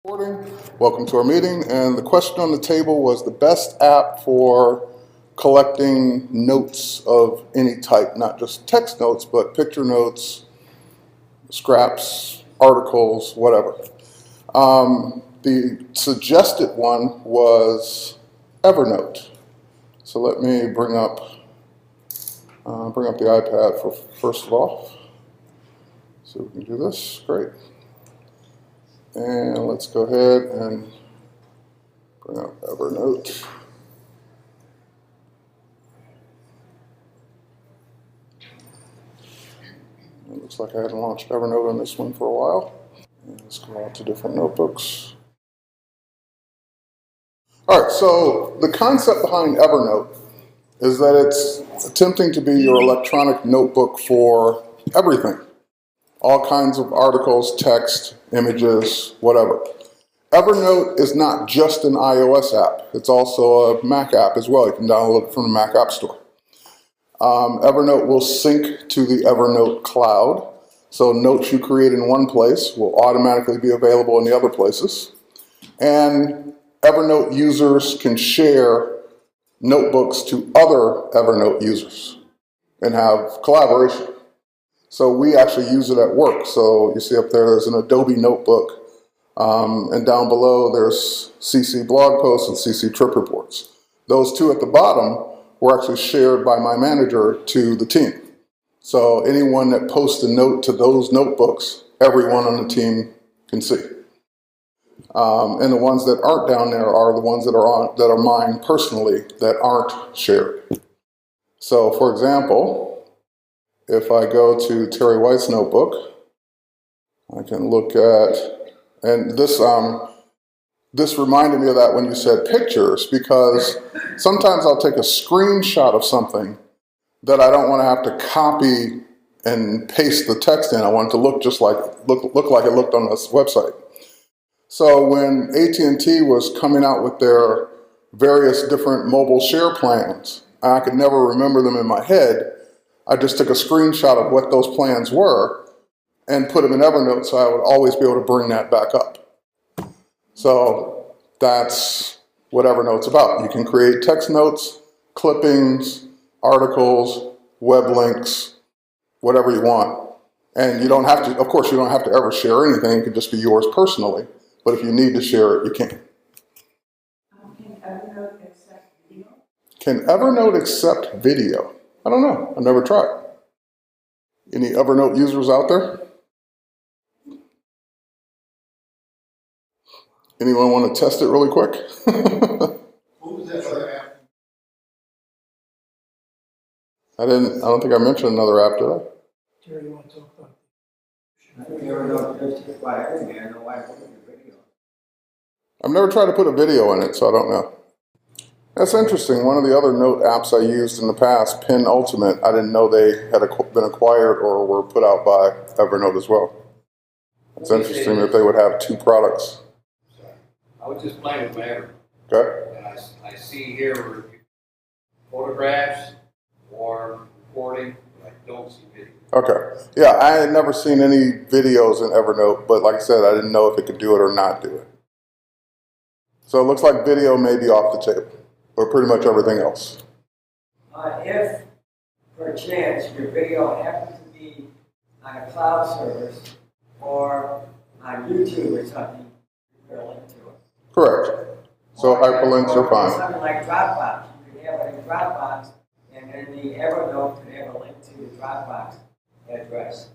Recording. Welcome to our meeting, and the question on the table was the best app for collecting notes of any type, not just text notes, but picture notes, scraps, articles, whatever. The suggested one was Evernote. So let me bring up the iPad for first of all. So we can do this. Great. And let's go ahead and bring up Evernote. It looks like I hadn't launched Evernote on this one for a while. And let's go on to different notebooks. All right, so the concept behind Evernote is that it's attempting to be your electronic notebook for everything. All kinds of articles, text, images, whatever. Evernote is not just an iOS app. It's also a Mac app as well. You can download it from the Mac App Store. Evernote will sync to the Evernote cloud. So notes you create in one place will automatically be available in the other places. And Evernote users can share notebooks to other Evernote users and have collaboration. So we actually use it at work. So you see up there's an Adobe notebook. And down below there's CC blog posts and CC trip reports. Those two at the bottom were actually shared by my manager to the team. So anyone that posts a note to those notebooks, everyone on the team can see. And the ones that aren't down there are the ones that are mine personally that aren't shared. So for example, if I go to Terry White's notebook, I can look at, and this reminded me of that when you said pictures, because sometimes I'll take a screenshot of something that I don't want to have to copy and paste the text in. I want it to look just like look like it looked on this website. So when AT&T was coming out with their various different mobile share plans, I could never remember them in my head. I just took a screenshot of what those plans were and put them in Evernote so I would always be able to bring that back up. So that's what Evernote's about. You can create text notes, clippings, articles, web links, whatever you want. And you don't have to, of course, you don't have to ever share anything. It can just be yours personally. But if you need to share it, you can. Can Evernote accept video? Can Evernote accept video? I don't know. I've never tried. Any Evernote users out there? Anyone want to test it really quick? What was that other app? I don't think I mentioned another app, did I? Terry, you want to talk about I think Evernote does just about everything. I don't know why I put your video. I've never tried to put a video in it, so I don't know. That's interesting. One of the other note apps I used in the past, Pin Ultimate, I didn't know they had been acquired or were put out by Evernote as well. It's interesting that they would have two products. I was just playing with my Evernote. Okay? And I see here photographs or recording, but I don't see video. Okay. Yeah, I had never seen any videos in Evernote, but like I said, I didn't know if it could do it or not do it. So it looks like video may be off the table, but pretty much everything else. If, for chance, your video happens to be on a cloud service or on YouTube or something, you can link to it. Correct. So hyperlinks are fine. Something like Dropbox. You can have it in Dropbox, and then the Evernote can have a link to the Dropbox address.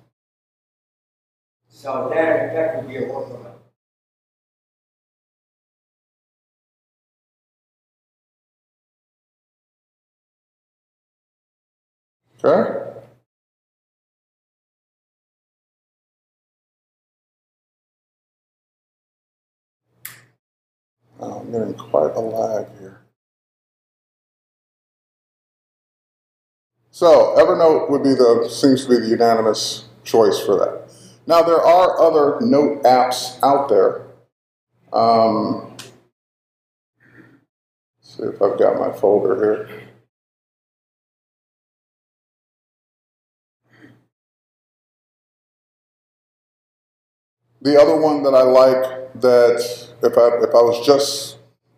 So that could be a workaround. Okay? Oh, I'm getting quite a lag here. So Evernote would be seems to be the unanimous choice for that. Now there are other note apps out there. See if I've got my folder here. The other one that I like that if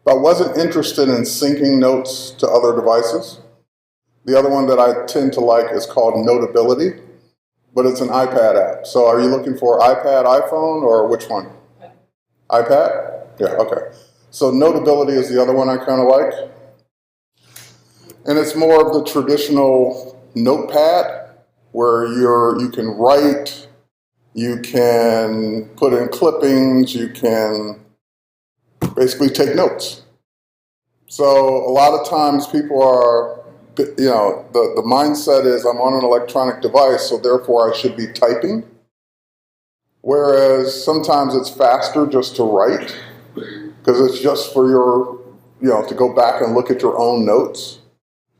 I wasn't interested in syncing notes to other devices, the other one that I tend to like is called Notability, but it's an iPad app. So are you looking for iPad, iPhone, or which one? iPad? Yeah, okay. So Notability is the other one I kind of like. And it's more of the traditional notepad where you can write, you can put in clippings, you can basically take notes. So a lot of times people are, the mindset is I'm on an electronic device, so therefore I should be typing. Whereas sometimes it's faster just to write because it's just for to go back and look at your own notes.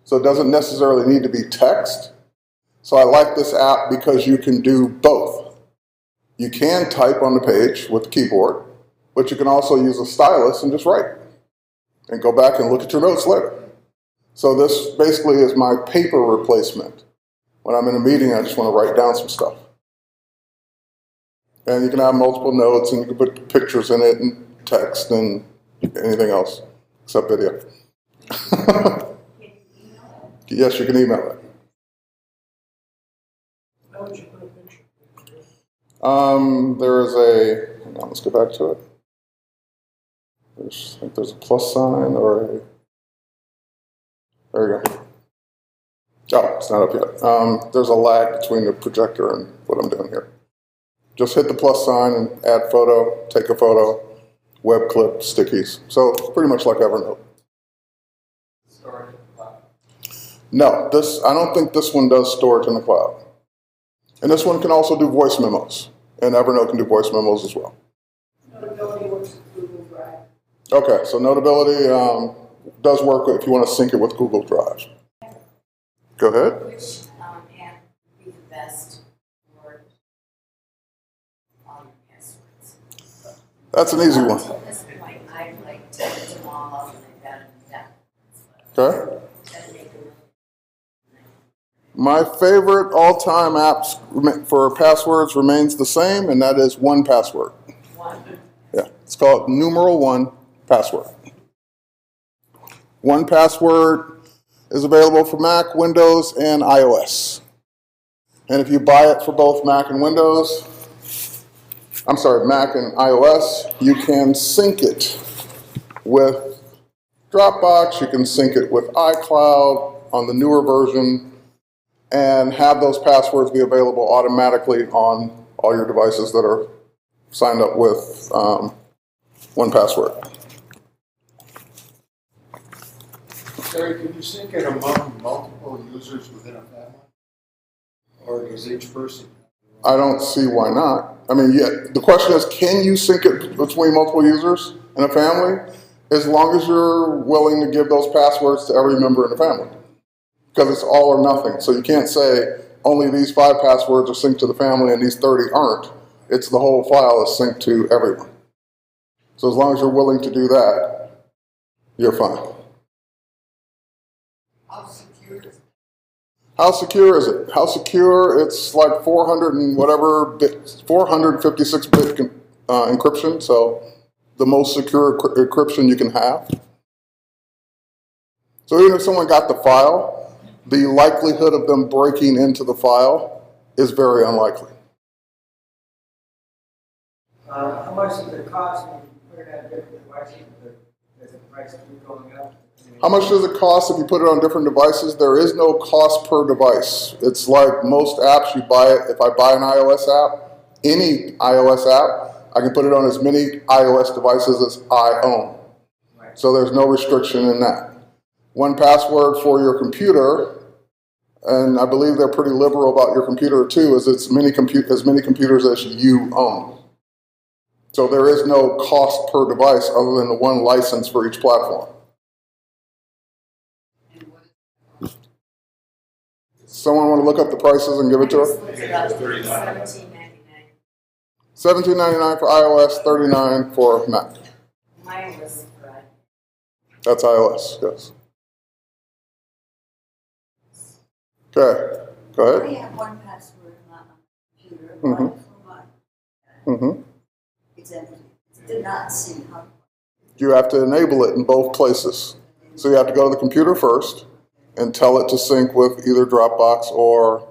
So it doesn't necessarily need to be text. So I like this app because you can do both. You can type on the page with the keyboard, but you can also use a stylus and just write and go back and look at your notes later. So this basically is my paper replacement. When I'm in a meeting, I just want to write down some stuff. And you can have multiple notes and you can put pictures in it and text and anything else except video. Yes, you can email it. How would you put a picture? There is hang on, let's go back to it. I think there's a plus sign or there you go. Oh, it's not up yet. There's a lag between the projector and what I'm doing here. Just hit the plus sign and add photo, take a photo, web clip, stickies. So pretty much like Evernote. Storage. No, I don't think this one does storage in the cloud. And this one can also do voice memos. And Evernote can do voice memos as well. Notability works with Google Drive. Okay, so Notability does work if you want to sync it with Google Drive. Go ahead. Which app would be the best for all your passwords? That's an easy one. Until this point, I've like taken them all off and I've got them down. Okay. Gotta make them. My favorite all-time apps for passwords remains the same, and that is 1Password. One. Yeah, it's called numeral 1Password. 1Password is available for Mac, Windows, and iOS. And if you buy it for both Mac and Mac and iOS, you can sync it with Dropbox, you can sync it with iCloud on the newer version, and have those passwords be available automatically on all your devices that are signed up with 1Password. Terry, can you sync it among multiple users within a family? Or does each person? I don't see why not. I mean, yeah, the question is, can you sync it between multiple users in a family? As long as you're willing to give those passwords to every member in the family. Because it's all or nothing. So you can't say only these 5 passwords are synced to the family and these 30 aren't. It's the whole file is synced to everyone. So as long as you're willing to do that, you're fine. How secure is it? How secure is it? How secure? It's like 400 and whatever bits, 456-bit encryption. So the most secure encryption you can have. So even if someone got the file, the likelihood of them breaking into the file is very unlikely. How much does it cost when you put it on different devices? Does the price keep going up? How much does it cost if you put it on different devices? There is no cost per device. It's like most apps, you buy it. If I buy an iOS app, any iOS app, I can put it on as many iOS devices as I own. Right. So there's no restriction in that. 1Password for your computer, and I believe they're pretty liberal about your computer too, is it's as many computers as you own. So there is no cost per device other than the one license for each platform. Someone want to look up the prices and give it to her? It's about $17.99. $17.99 for iOS, $39 for Mac. Mine was right. That's iOS, yes. Okay, go I ahead. have 1Password on my computer. Mhm. One for mine. Mm-hmm. It's empty. It did not seem how. You have to enable it in both places. So you have to go to the computer first and tell it to sync with either Dropbox or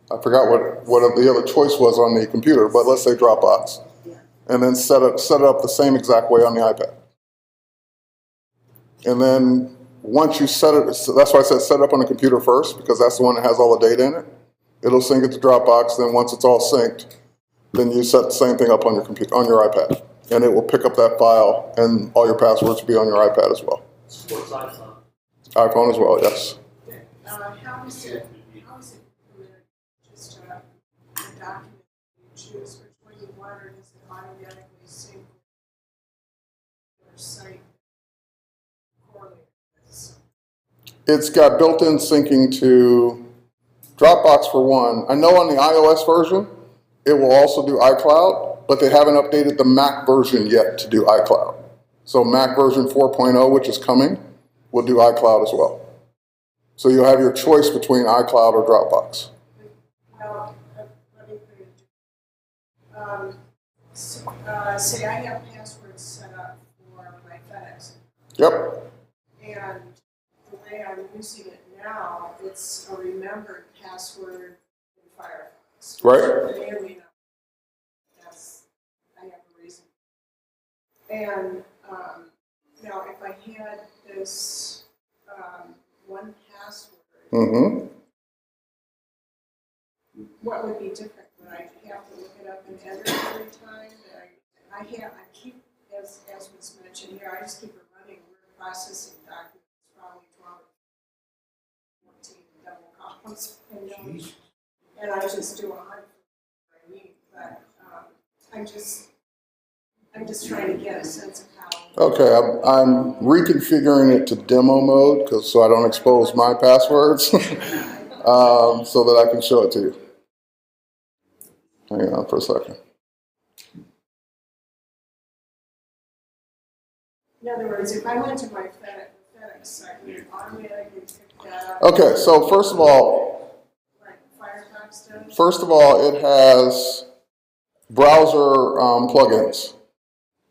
I forgot what the other choice was on the computer, but let's say Dropbox. And then set it up the same exact way on the iPad. And then once you set it, so that's why I said set it up on the computer first, because that's the one that has all the data in it. It'll sync it to Dropbox. Then once it's all synced, then you set the same thing up on your computer, on your iPad, and it will pick up that file, and all your passwords will be on your iPad as well. Supports iPhone. iPhone as well, yes. How is it implemented? Just a document you choose which one you want, or does it automatically sync with your site correlates? It's got built-in syncing to Dropbox for one. I know on the iOS version, it will also do iCloud, but they haven't updated the Mac version yet to do iCloud. So Mac version 4.0, which is coming, will do iCloud as well. So you'll have your choice between iCloud or Dropbox. Well, let me put it. Say I have passwords set up for my FedEx, Yep. and the way I'm using it now, it's a remembered password in Firefox. Right. May or may not. I have a reason. And now, if I had this one password, Mm-hmm. what would be different? Would I have to look it up and enter it every time? I keep, as was mentioned here, I just keep it running. We're processing documents, probably 12 or 14 double columns. And I just do 100 what I need. But I'm just trying to get a sense of how. Okay, I'm reconfiguring it to demo mode so I don't expose my passwords, so that I can show it to you. Hang on for a second. In other words, if I went to my FedEx site, would it automatically pick that up? Okay, so first of all, Like Firefox does? First of all, it has browser plugins.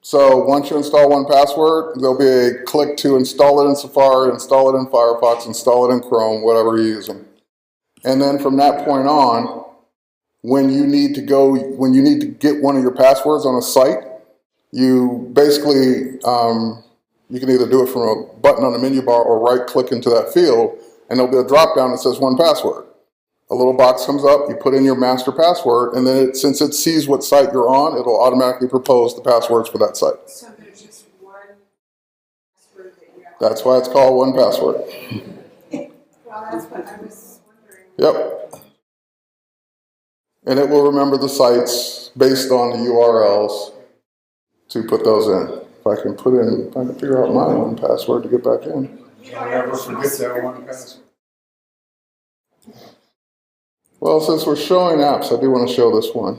So once you install 1Password, there'll be a click to install it in Safari, install it in Firefox, install it in Chrome, whatever you're using. And then from that point on, when you need to get one of your passwords on a site, you basically, you can either do it from a button on the menu bar or right click into that field, and there'll be a drop down that says 1Password. A little box comes up, you put in your master password, and then since it sees what site you're on, it'll automatically propose the passwords for that site. So there's just one password that you have. That's why it's called 1Password. Well, that's what I was wondering. Yep. And it will remember the sites based on the URLs to put those in. If I can figure out my 1Password to get back in. Don't ever forget that one password. Well, since we're showing apps, I do want to show this one.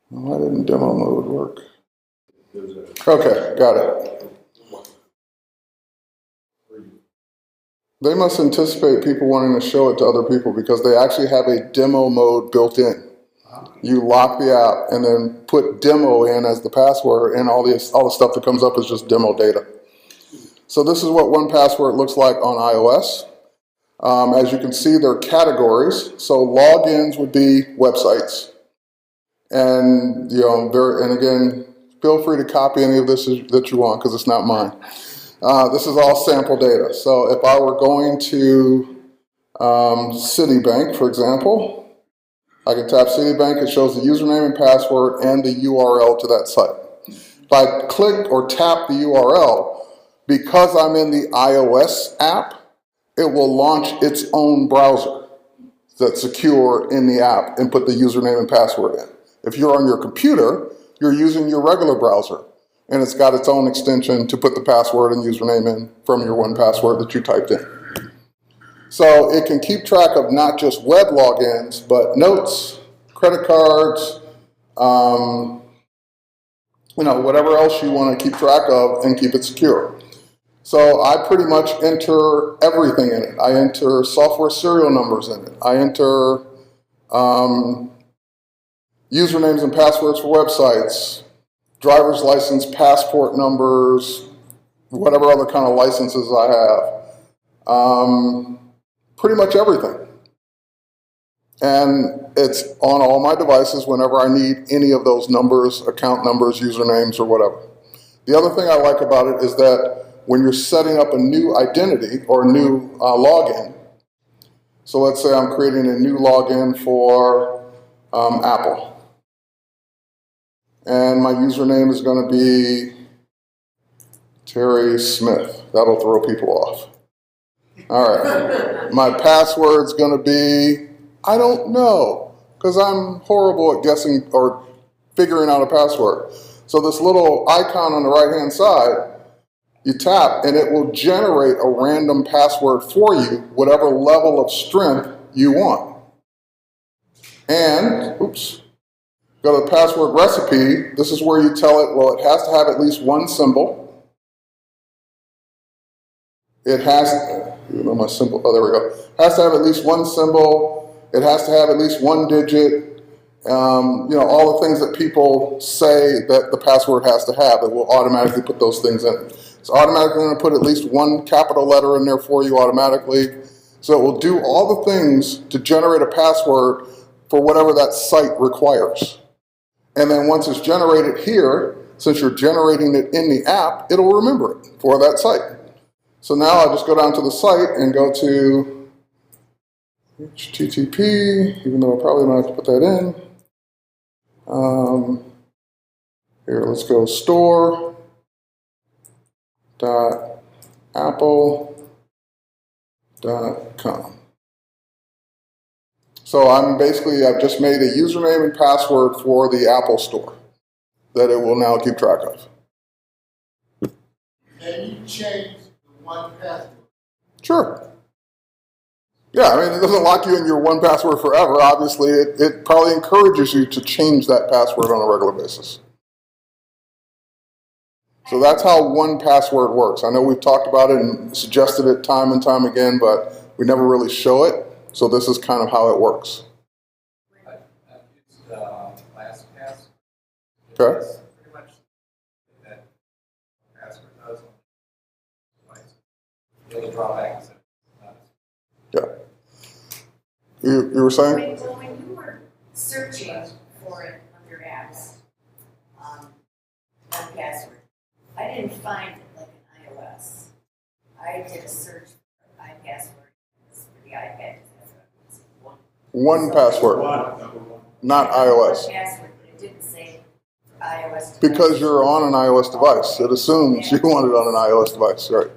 Why didn't demo mode work? Okay, got it. They must anticipate people wanting to show it to other people because they actually have a demo mode built in. You lock the app and then put demo in as the password, and all the stuff that comes up is just demo data. So this is what 1Password looks like on iOS. As you can see, there are categories. So logins would be websites. And, and again, feel free to copy any of this that you want because it's not mine. This is all sample data. So if I were going to Citibank, for example, I can tap Citibank. It shows the username and password and the URL to that site. If I click or tap the URL, because I'm in the iOS app, it will launch its own browser that's secure in the app and put the username and password in. If you're on your computer, you're using your regular browser, and it's got its own extension to put the password and username in from your 1Password that you typed in. So it can keep track of not just web logins, but notes, credit cards, whatever else you want to keep track of and keep it secure. So I pretty much enter everything in it. I enter software serial numbers in it. I enter usernames and passwords for websites, driver's license, passport numbers, whatever other kind of licenses I have. Pretty much everything. And it's on all my devices whenever I need any of those numbers, account numbers, usernames, or whatever. The other thing I like about it is that when you're setting up a new identity or a new login, so let's say I'm creating a new login for Apple. And my username is going to be Terry Smith. That'll throw people off. All right. My password's going to be, I don't know, because I'm horrible at guessing or figuring out a password. So this little icon on the right-hand side, you tap and it will generate a random password for you, whatever level of strength you want. And, oops, go to the password recipe. This is where you tell it, well, it has to have at least one symbol. It has, you know my symbol, oh, there we go. Has to have at least one symbol. It has to have at least one digit. You know, all the things that people say that the password has to have, it will automatically put those things in. It's automatically going to put at least one capital letter in there for you automatically. So it will do all the things to generate a password for whatever that site requires. And then once it's generated here, since you're generating it in the app, it'll remember it for that site. So now I just go down to the site and go to HTTP, even though I probably don't have to put that in. Here, let's go store.apple.com. So I've just made a username and password for the Apple Store that it will now keep track of. Can you change the one password? Sure. Yeah, I mean, it doesn't lock you in your one password forever. Obviously, it probably encourages you to change that password on a regular basis. So that's how one password works. I know we've talked about it and suggested it time and time again, but we never really show it. So this is kind of how it works. I've used LastPass. Okay. It's pretty much that password does. It'll draw back and say, Yeah. You were saying? Well, when you were searching for it under apps, one password, I didn't find it like an iOS. I did a search for iPassword for the iPad. One password, not iOS. One password, but it didn't say iOS. Because you're on an iOS device. It assumes you want it on an iOS device, right?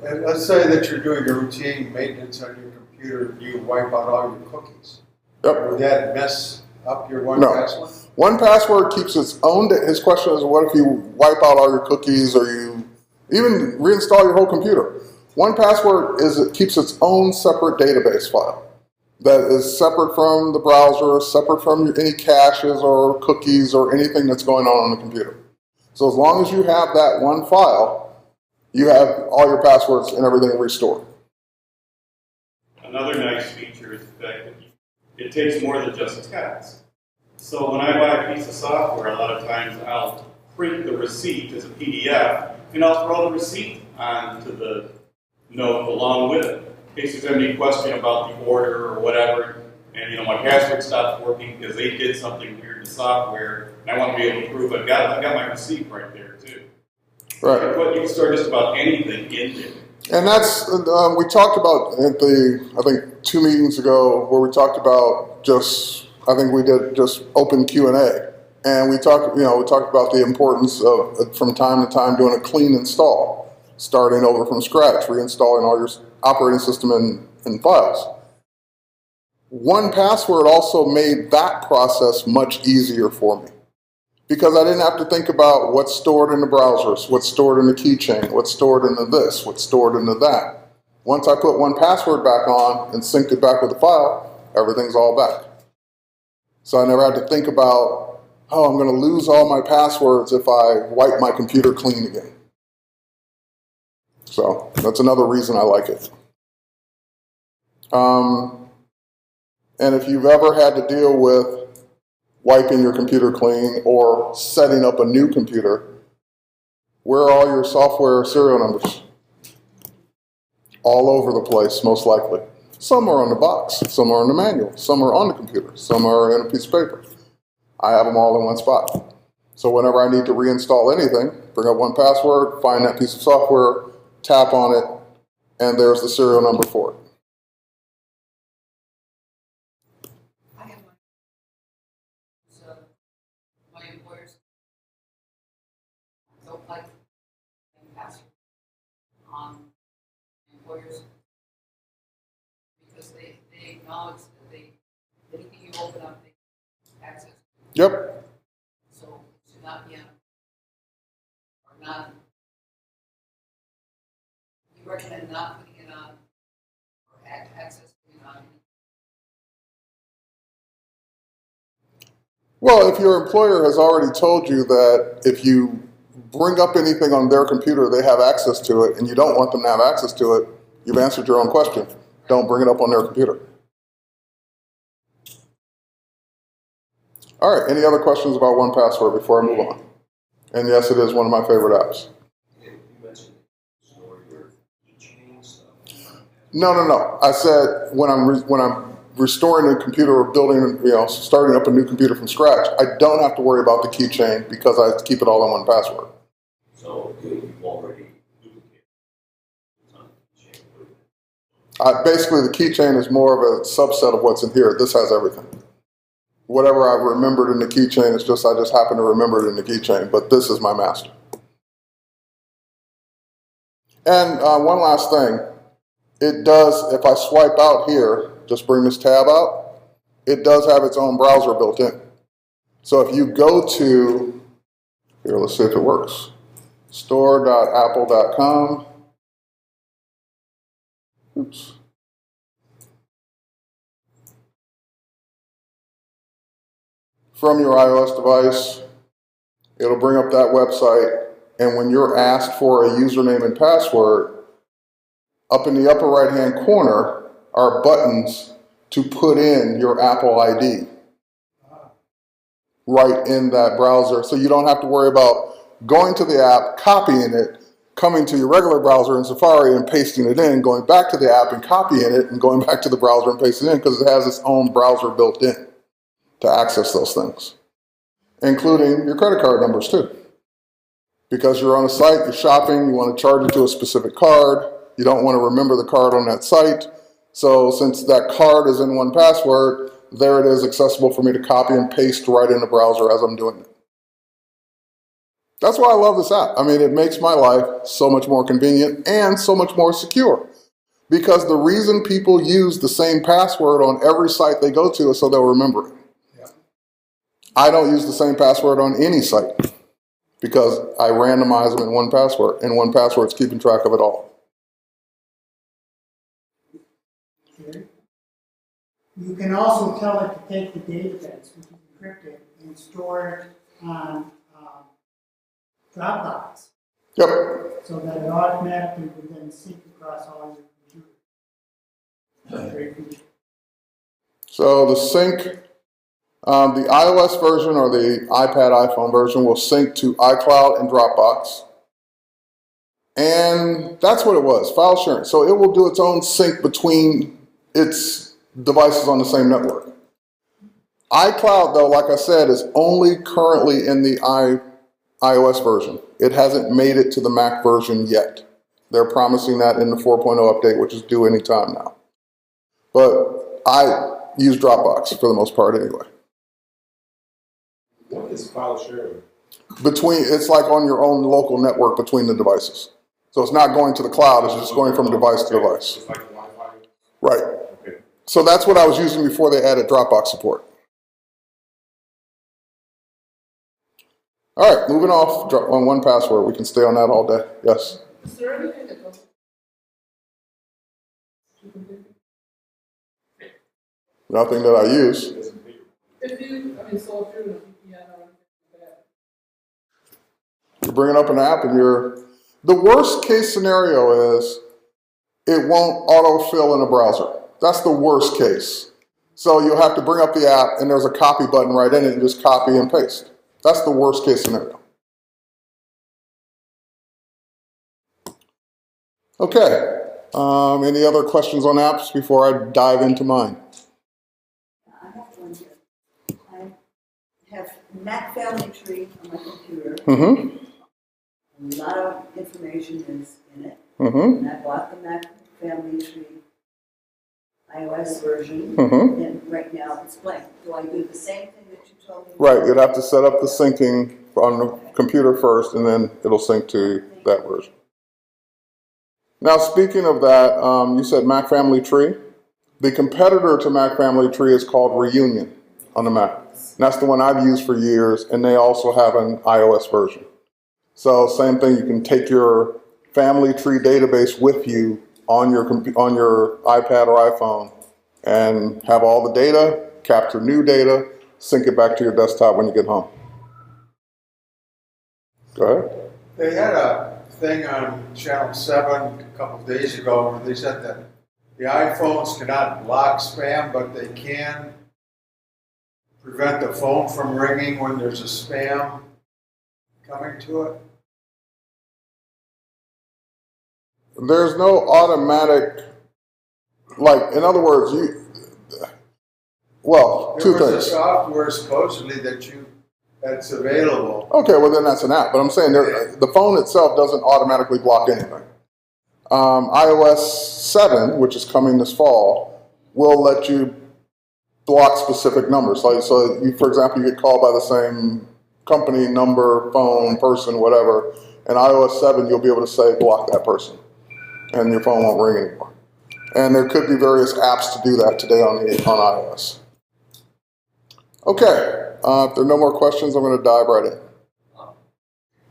And let's say that you're doing a routine maintenance on your computer, you wipe out all your cookies. Yep. Would that mess up your one No. password? One password keeps its own. His question is, what if you wipe out all your cookies or you even reinstall your whole computer? One password it keeps its own separate database file that is separate from the browser, separate from any caches or cookies or anything that's going on the computer. So as long as you have that one file, you have all your passwords and everything restored. Another nice feature is the fact that it takes more than just text. So when I buy a piece of software, a lot of times I'll print the receipt as a PDF, and I'll throw the receipt onto the note along with it, in case there's any question about the order or whatever, and my password stops working because they did something weird in the software, and I want to be able to prove I've got my receipt right there too. Right. But you can store just about anything in there. And that's, we talked about at I think 2 meetings ago, where we talked about I think we did just open Q&A. And we talked about the importance of, from time to time, doing a clean install, starting over from scratch, reinstalling all your operating system and files. 1Password also made that process much easier for me, because I didn't have to think about what's stored in the browsers, what's stored in the keychain, what's stored into this, what's stored into that. Once I put 1Password back on and synced it back with the file, everything's all back. So I never had to think about, oh, I'm going to lose all my passwords if I wipe my computer clean again. So that's another reason I like it. And if you've ever had to deal with wiping your computer clean or setting up a new computer, where are all your software serial numbers? All over the place, most likely. Some are on the box, some are on the manual, some are on the computer, some are in a piece of paper. I have them all in one spot. So whenever I need to reinstall anything, bring up 1Password, find that piece of software, tap on it, and there's the serial number for it. I have one. So, my employers don't like password on employers because they acknowledge that anything you open up, they access. Yep. So, it should not be on, or not. You recommend not putting it on, or accessing it on. Well, if your employer has already told you that if you bring up anything on their computer, they have access to it, and you don't want them to have access to it, you've answered your own question. Don't bring it up on their computer. All right, any other questions about 1Password before I move on? And yes, it is one of my favorite apps. You mentioned store your keychain stuff. No. I said when I'm restoring a computer or building, starting up a new computer from scratch, I don't have to worry about the keychain because I keep it all in 1Password. So you've already duplicated the keychain. Basically, the keychain is more of a subset of what's in here. This has everything. Whatever I've remembered in the keychain, I just happen to remember it in the keychain, but this is my master. And one last thing. It does, if I swipe out here, just bring this tab out, it does have its own browser built in. So if you go to, here, let's see if it works, store.apple.com. Oops. From your iOS device, it'll bring up that website, and when you're asked for a username and password, up in the upper right-hand corner are buttons to put in your Apple ID right in that browser. So you don't have to worry about going to the app, copying it, coming to your regular browser in Safari and pasting it in, going back to the app and copying it and going back to the browser and pasting it in because it has its own browser built in to access those things, including your credit card numbers too. Because you're on a site, you're shopping, you want to charge it to a specific card, you don't want to remember the card on that site. So since that card is in 1Password, there it is accessible for me to copy and paste right in the browser as I'm doing it. That's why I love this app. I mean, it makes my life so much more convenient and so much more secure. Because the reason people use the same password on every site they go to is so they'll remember it. Yeah. I don't use the same password on any site because I randomize them in 1Password, and 1Password's keeping track of it all. Okay. You can also tell it to take the database, which is encrypted, and store it on Dropbox, Yep. so that it automatically would then sync across all your computers. Great feature. So the sync, the iOS version or the iPad iPhone version will sync to iCloud and Dropbox. And that's what it was, file sharing. So it will do its own sync between its devices on the same network. iCloud, though, like I said, is only currently in the iOS version. It hasn't made it to the Mac version yet. They're promising that in the 4.0 update, which is due anytime now. But I use Dropbox for the most part anyway. What is file sharing? It's like on your own local network between the devices. So it's not going to the cloud, it's just going from device to device. It's like Wi-Fi? Right. Okay. So that's what I was using before they added Dropbox support. All right, moving off on 1Password. We can stay on that all day. Yes? Is there anything that goes? Nothing that I use. So if you're in a VPN or anything like that. You're bringing up an app and the worst case scenario is it won't autofill in a browser. That's the worst case. So you'll have to bring up the app, and there's a copy button right in it. You just copy and paste. That's the worst case scenario. Okay. Any other questions on apps before I dive into mine? I have one here. I have Mac Family Tree on my computer. Mm-hmm. A lot of information is in it. Mm-hmm. And I bought the Mac Family Tree iOS version. Mm-hmm. And right now it's blank. Do I do the same thing that you told me? Right. You'd have to set up the syncing on the computer first, and then it'll sync to that version. Now, speaking of that, you said Mac Family Tree. The competitor to Mac Family Tree is called Reunion on the Mac. And that's the one I've used for years, and they also have an iOS version. So same thing, you can take your family tree database with you on your iPad or iPhone and have all the data, capture new data, sync it back to your desktop when you get home. Go ahead. They had a thing on Channel 7 a couple of days ago where they said that the iPhones cannot block spam, but they can prevent the phone from ringing when there's a spam coming to it. There's no automatic, like, in other words, two There was a things. software supposedly that's available. Okay, well then that's an app. But I'm saying the phone itself doesn't automatically block anything. iOS 7, which is coming this fall, will let you block specific numbers. Like, so you, for example, you get called by the same company, number, phone, person, whatever. In iOS 7, you'll be able to say block that person, and your phone won't ring anymore. And there could be various apps to do that today on iOS. Okay. If there are no more questions, I'm going to dive right in.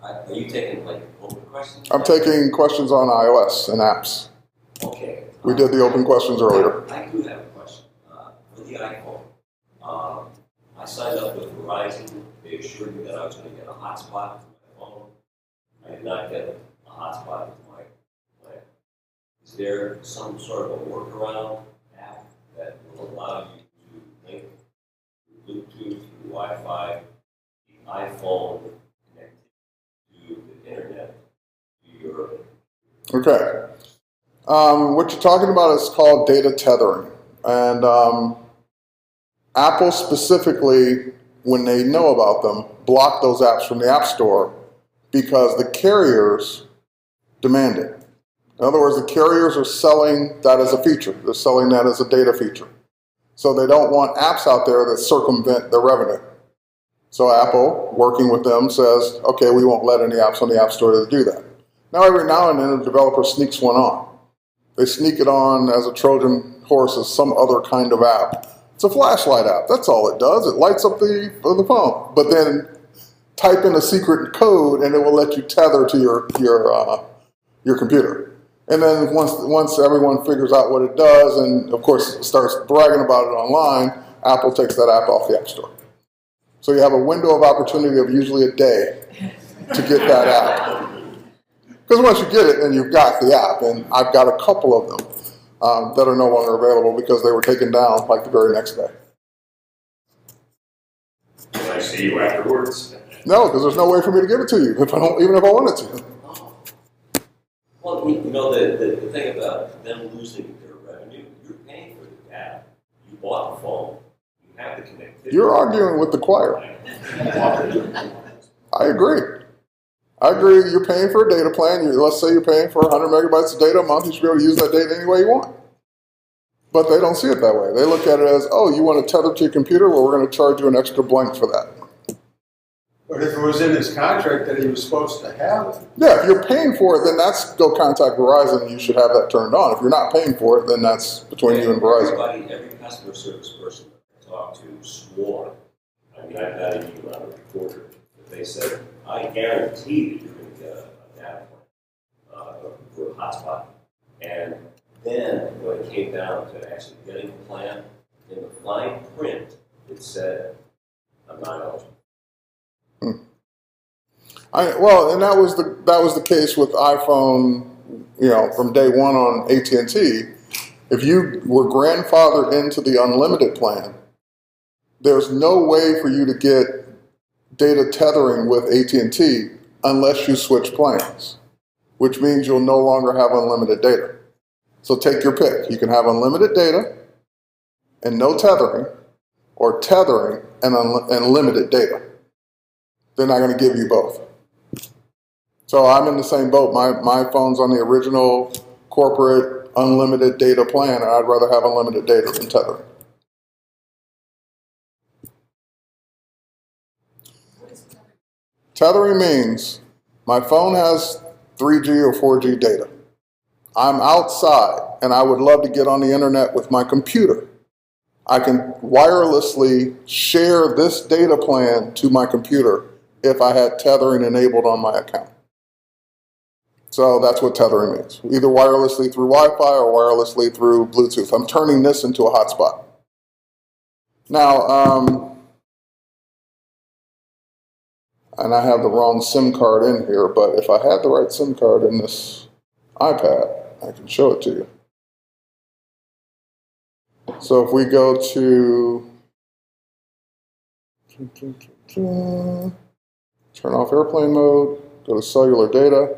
Are you taking like open questions? I'm taking questions on iOS and apps. Okay. We did the open questions earlier. I do have a question. With the iPhone, I signed up with Verizon. They assured me that I was going to get a hotspot with my phone. I did not get a hotspot with my plan. Is there some sort of a workaround app that will allow you to link Bluetooth, through Wi-Fi, the iPhone connected to the internet, to your... Okay. What you're talking about is called data tethering. And Apple specifically, when they know about them, block those apps from the App Store because the carriers demand it. In other words, the carriers are selling that as a feature. They're selling that as a data feature. So they don't want apps out there that circumvent their revenue. So Apple, working with them, says, okay, we won't let any apps on the App Store that do that. Now, every now and then, a developer sneaks one on. They sneak it on as a Trojan horse as some other kind of app. It's a flashlight app. That's all it does. It lights up the phone. But then type in a secret code, and it will let you tether to your computer. And then once everyone figures out what it does, and of course starts bragging about it online, Apple takes that app off the App Store. So you have a window of opportunity of usually a day to get that app. Because once you get it, then you've got the app. And I've got a couple of them that are no longer available because they were taken down like the very next day. Can I see you afterwards? No, because there's no way for me to give it to you, even if I wanted to. Well, you know, the thing about them losing their revenue, you're paying for the app. You bought the phone. You have the connectivity. You're arguing with the choir. I agree. I agree. You're paying for a data plan. Let's say you're paying for 100 megabytes of data a month. You should be able to use that data any way you want. But they don't see it that way. They look at it as, oh, you want to tether to your computer? Well, we're going to charge you an extra blank for that. But if it was in his contract that he was supposed to have it. Yeah, if you're paying for it, then that's go contact Verizon and you should have that turned on. If you're not paying for it, then that's between you and Verizon. Every customer service person I talked to swore, I mean, I've got it even on a recorder, that they said, I guarantee that you're going to get a data plan for a hotspot. And then when it came down to actually getting the plan, in the fine print, it said, I'm not eligible. And that was the case with iPhone, from day one on AT&T. If you were grandfathered into the unlimited plan, there's no way for you to get data tethering with AT&T unless you switch plans, which means you'll no longer have unlimited data. So take your pick. You can have unlimited data and no tethering, or tethering and limited data. They're not going to give you both. So I'm in the same boat. My phone's on the original corporate unlimited data plan, and I'd rather have unlimited data than tethering. Tethering means my phone has 3G or 4G data. I'm outside and I would love to get on the internet with my computer. I can wirelessly share this data plan to my computer if I had tethering enabled on my account. So that's what tethering means. Either wirelessly through Wi-Fi or wirelessly through Bluetooth. I'm turning this into a hotspot. Now, and I have the wrong SIM card in here, but if I had the right SIM card in this iPad, I can show it to you. So if we go to turn off airplane mode, go to cellular data.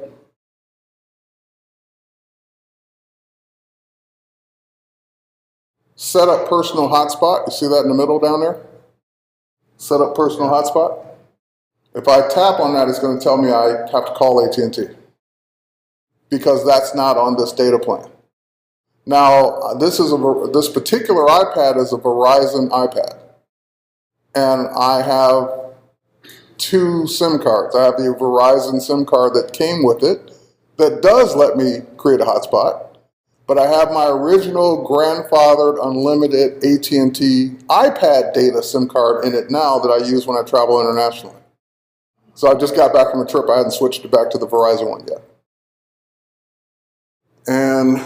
Set up personal hotspot. You see that in the middle down there? Set up personal hotspot. If I tap on that, it's going to tell me I have to call AT&T because that's not on this data plan. Now, this particular iPad is a Verizon iPad, and I have 2 SIM cards. I have the Verizon SIM card that came with it that does let me create a hotspot, but I have my original grandfathered unlimited AT&T iPad data SIM card in it now that I use when I travel internationally. So I just got back from a trip. I hadn't switched it back to the Verizon one yet. And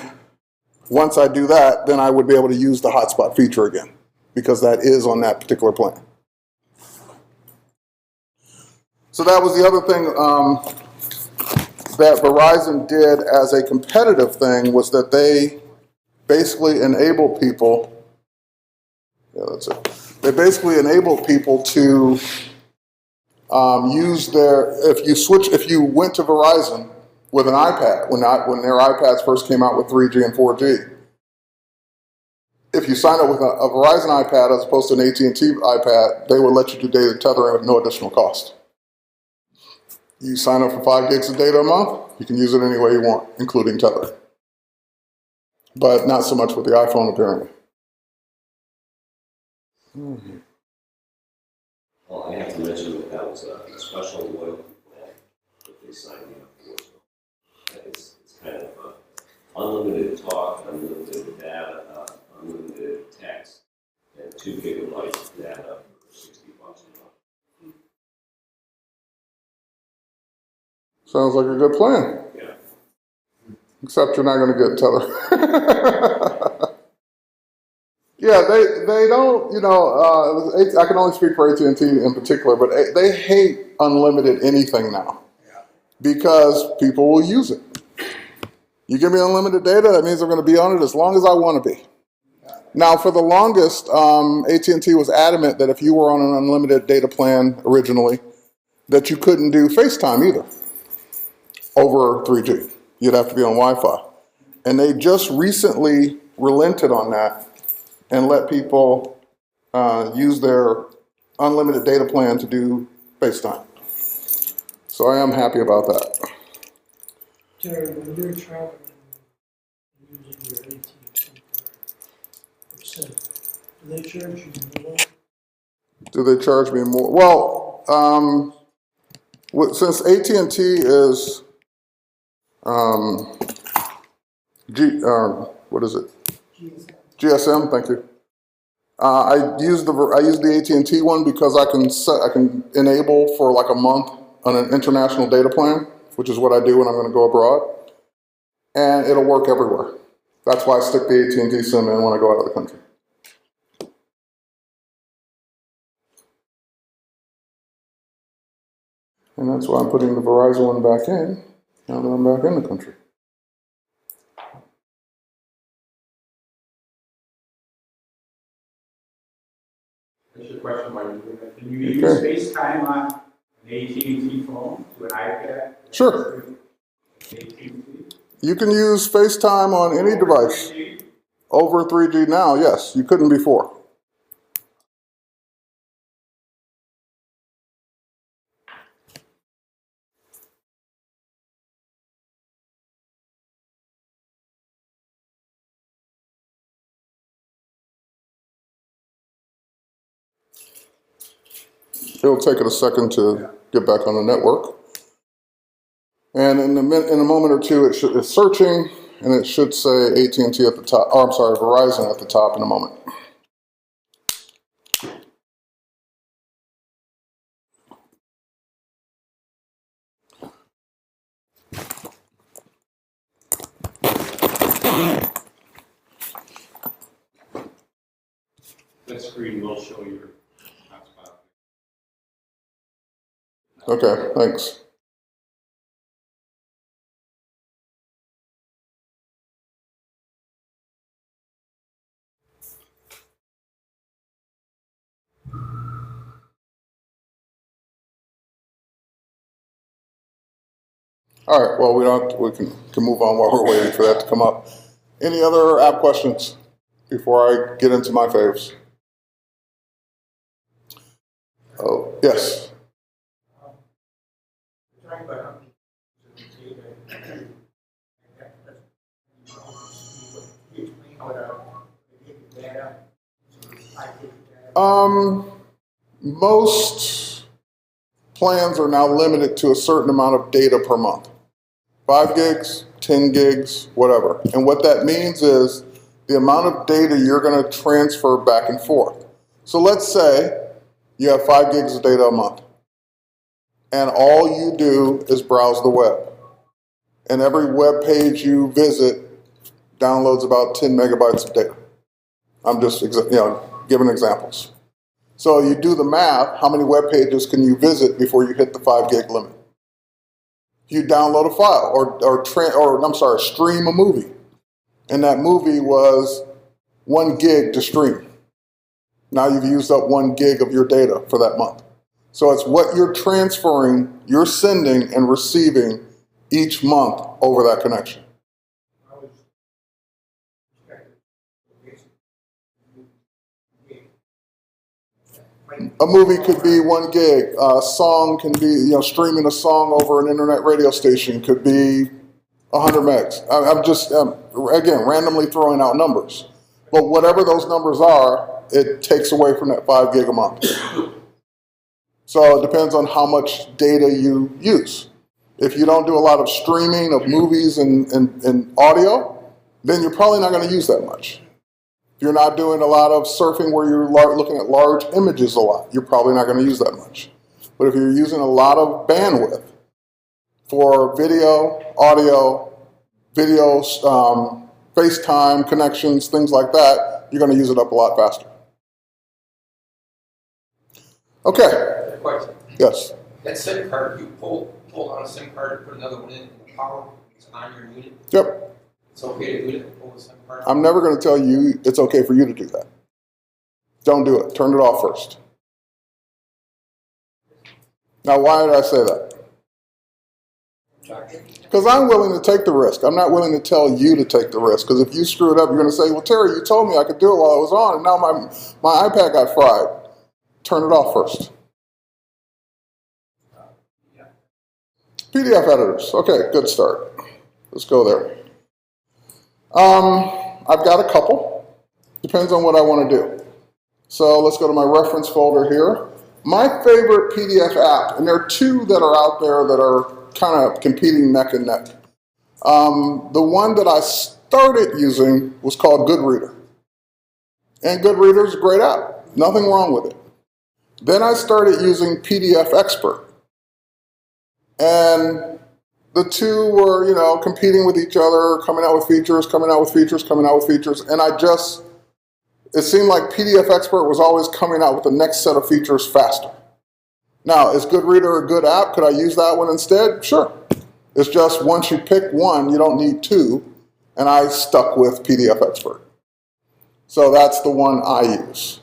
once I do that, then I would be able to use the hotspot feature again because that is on that particular plan. So that was the other thing that Verizon did as a competitive thing, was that they basically enabled people, they basically enabled people to use if you went to Verizon with an iPad, when their iPads first came out with 3G and 4G, if you sign up with a Verizon iPad as opposed to an AT&T iPad, they would let you do data tethering with no additional cost. You sign up for 5 gigs of data a month, you can use it any way you want, including tethering. But not so much with the iPhone, apparently. Well, I have to mention that was a special loyalty plan that they signed me up for. So it's kind of unlimited talk, unlimited data, unlimited text, and 2 gigabytes of data for $60 a month. Sounds like a good plan. Yeah. Except you're not going to get tether. Yeah, they don't, I can only speak for AT&T in particular, but they hate unlimited anything now because people will use it. You give me unlimited data, that means I'm going to be on it as long as I want to be. Now, for the longest, AT&T was adamant that if you were on an unlimited data plan originally, that you couldn't do FaceTime either over 3G. You'd have to be on Wi-Fi. And they just recently relented on that and let people use their unlimited data plan to do FaceTime. So I am happy about that. Terry, when you're traveling and using your AT&T card for SIM, do they charge you more? Do they charge me more? Well, since AT&T is what is it? GSM. Thank you. I use the AT&T one because I can enable for like a month on an international data plan, which is what I do when I'm going to go abroad, and it'll work everywhere. That's why I stick the AT&T SIM in when I go out of the country. And that's why I'm putting the Verizon one back in now that I'm back in the country. a question while you're doing that. Can you use FaceTime on an AT&T phone to an iPad? Sure. AT&T? You can use FaceTime on any device. 3G? Over 3G now, yes. You couldn't before. It'll take it a second to get back on the network. And in a moment or two, it's searching, and it should say AT&T at the top. Oh, I'm sorry, Verizon at the top in a moment. That screen will show your hotspot. Okay, thanks. All right, well, we can move on while we're waiting for that to come up. Any other app questions before I get into my faves? Oh, yes. Most plans are now limited to a certain amount of data per month. 5 gigs, 10 gigs, whatever. And what that means is the amount of data you're going to transfer back and forth. So let's say you have 5 gigs of data a month, and all you do is browse the web. And every web page you visit downloads about 10 megabytes of data. I'm just giving examples. So you do the math, how many web pages can you visit before you hit the 5 gig limit? You download a file or stream a movie. And that movie was 1 gig to stream. Now you've used up 1 gig of your data for that month. So it's what you're transferring, you're sending and receiving each month over that connection. A movie could be 1 gig. A song can be, streaming a song over an internet radio station could be 100 megs. I'm just, again, randomly throwing out numbers. But whatever those numbers are, it takes away from that 5 gig a month. So it depends on how much data you use. If you don't do a lot of streaming of movies and audio, then you're probably not going to use that much. If you're not doing a lot of surfing where you're looking at large images a lot, you're probably not going to use that much. But if you're using a lot of bandwidth for video, audio, videos, FaceTime connections, things like that, you're going to use it up a lot faster. Okay. Question. Yes. That SIM card, you pull out a SIM card and put another one in, the power is on your unit. Yep. It's okay to do it, pull the SIM card. I'm never going to tell you it's okay for you to do that. Don't do it. Turn it off first. Now, why did I say that? Because I'm willing to take the risk. I'm not willing to tell you to take the risk. Because if you screw it up, you're going to say, well, Terry, you told me I could do it while I was on, and now my iPad got fried. Turn it off first. PDF editors. Okay, good start. Let's go there. I've got a couple. Depends on what I want to do. So let's go to my reference folder here. My favorite PDF app, and there are 2 that are out there that are kind of competing neck and neck. The one that I started using was called Goodreader. And Goodreader is a great app. Nothing wrong with it. Then I started using PDF Expert. And the 2 were, competing with each other, coming out with features, and it seemed like PDF Expert was always coming out with the next set of features faster. Now, is Goodreader a good app? Could I use that one instead? Sure. It's just once you pick one, you don't need 2, and I stuck with PDF Expert. So that's the one I use.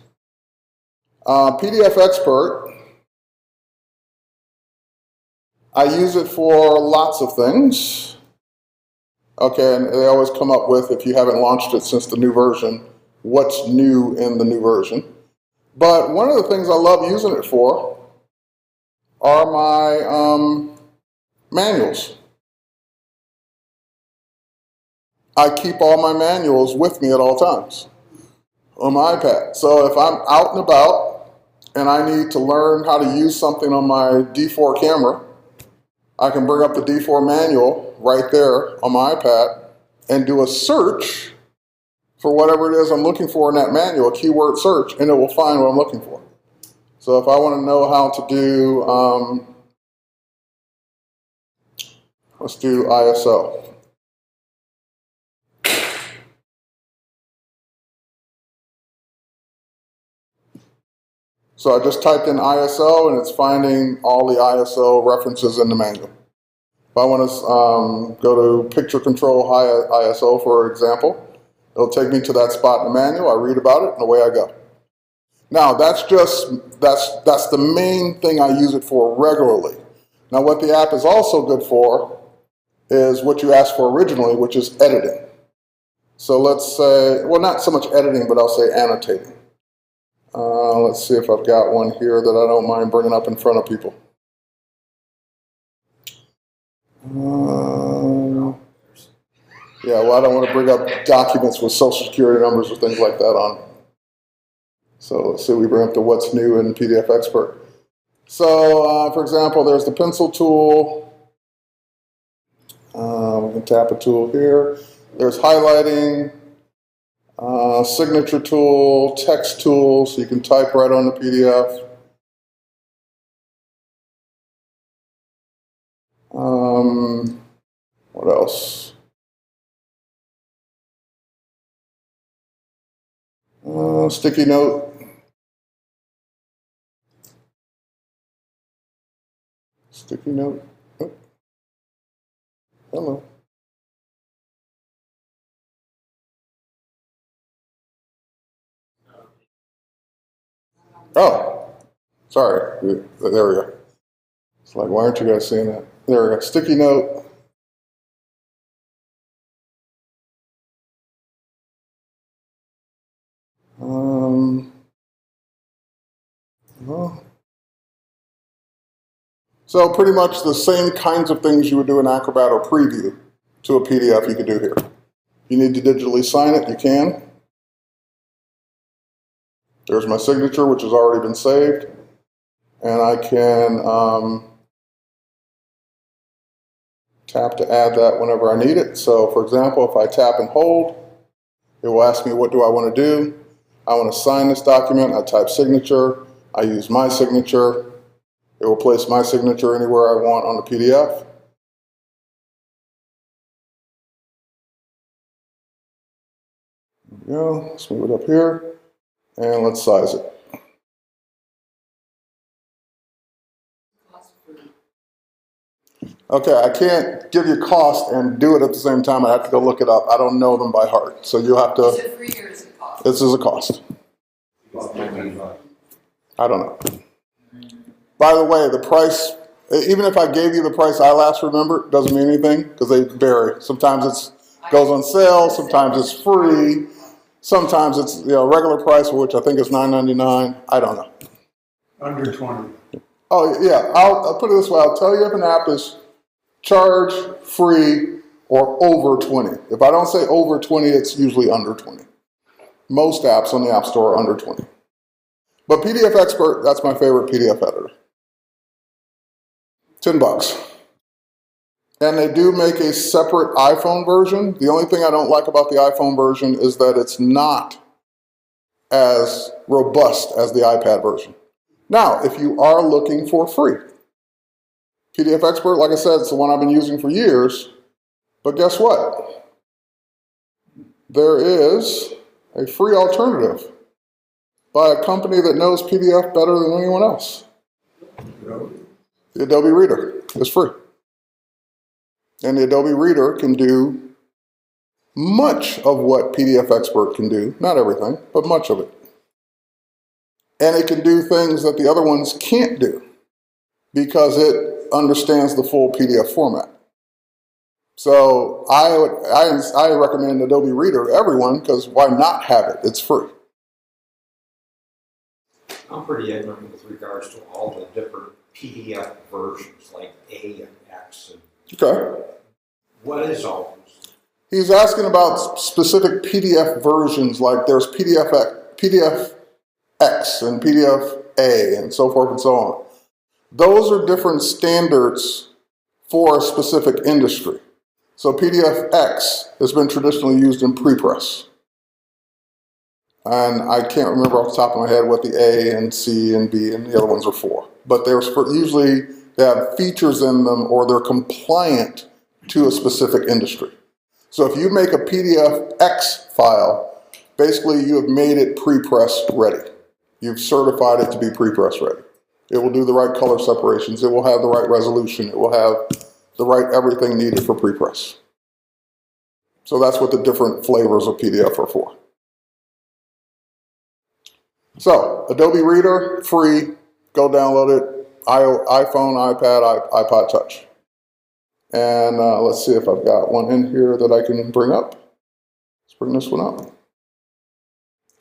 PDF Expert, I use it for lots of things. Okay, and they always come up with, if you haven't launched it since the new version, what's new in the new version. But one of the things I love using it for are my manuals. I keep all my manuals with me at all times on my iPad. So if I'm out and about and I need to learn how to use something on my D4 camera, I can bring up the D4 manual right there on my iPad and do a search for whatever it is I'm looking for in that manual, a keyword search, and it will find what I'm looking for. So if I want to know how to do, let's do ISO. So I just typed in ISO and it's finding all the ISO references in the manual. If I want to go to picture control high ISO, for example, it'll take me to that spot in the manual. I read about it and away I go. Now that's the main thing I use it for regularly. Now what the app is also good for is what you asked for originally, which is editing. So let's say, well, not so much editing, but I'll say annotating. Let's see if I've got one here that I don't mind bringing up in front of people. Yeah, well, I don't want to bring up documents with social security numbers or things like that on. So let's see, we bring up the what's new in PDF Expert. So, for example, there's the pencil tool. We can tap a tool here. There's highlighting, signature tool, text tool, so you can type right on the PDF. What else? Sticky note. Sticky note. Oh. Hello. Oh, sorry. There we go. It's like, why aren't you guys seeing that? There we go. Sticky note. Well, so pretty much the same kinds of things you would do in Acrobat or Preview to a PDF you could do here. If you need to digitally sign it, you can. There's my signature, which has already been saved. And I can tap to add that whenever I need it. So for example, if I tap and hold, it will ask me what do I want to do. I want to sign this document. I type signature. I use my signature. It will place my signature anywhere I want on the PDF. There we go. Let's move it up here. And let's size it. Okay, I can't give you cost and do it at the same time. I have to go look it up. I don't know them by heart. So you'll have to. Is it free or is it cost? This is a cost. I don't know. By the way, the price, even if I gave you the price I last remember, doesn't mean anything because they vary. Sometimes it goes on sale, sometimes it's free, sometimes it's regular price, which I think is $9.99. I don't know. Under 20. Oh yeah, I'll put it this way. I'll tell you if an app is charge, free, or over 20. If I don't say over 20, it's usually under 20. Most apps on the App Store are under 20. But PDF Expert, that's my favorite PDF editor. $10. And they do make a separate iPhone version. The only thing I don't like about the iPhone version is that it's not as robust as the iPad version. Now, if you are looking for free, PDF Expert, like I said, it's the one I've been using for years. But guess what? There is a free alternative by a company that knows PDF better than anyone else. The Adobe Reader is free. And the Adobe Reader can do much of what PDF Expert can do. Not everything, but much of it. And it can do things that the other ones can't do because it understands the full PDF format. So I recommend Adobe Reader to everyone because why not have it? It's free. I'm pretty ignorant with regards to all the different PDF versions, like A and X. And Okay. what is all those? He's asking about specific PDF versions, like there's PDF X and PDF A and so forth and so on. Those are different standards for a specific industry. So PDF X has been traditionally used in prepress. And I can't remember off the top of my head what the A and C and B and the other ones are for. But usually they have features in them or they're compliant to a specific industry. So if you make a PDF X file, basically you have made it prepress ready. You've certified it to be prepress ready. It will do the right color separations. It will have the right resolution. It will have the right everything needed for prepress. So that's what the different flavors of PDF are for. So Adobe Reader, free. Go download it. iPhone, iPad, iPod Touch. And let's see if I've got one in here that I can bring up. Let's bring this one up.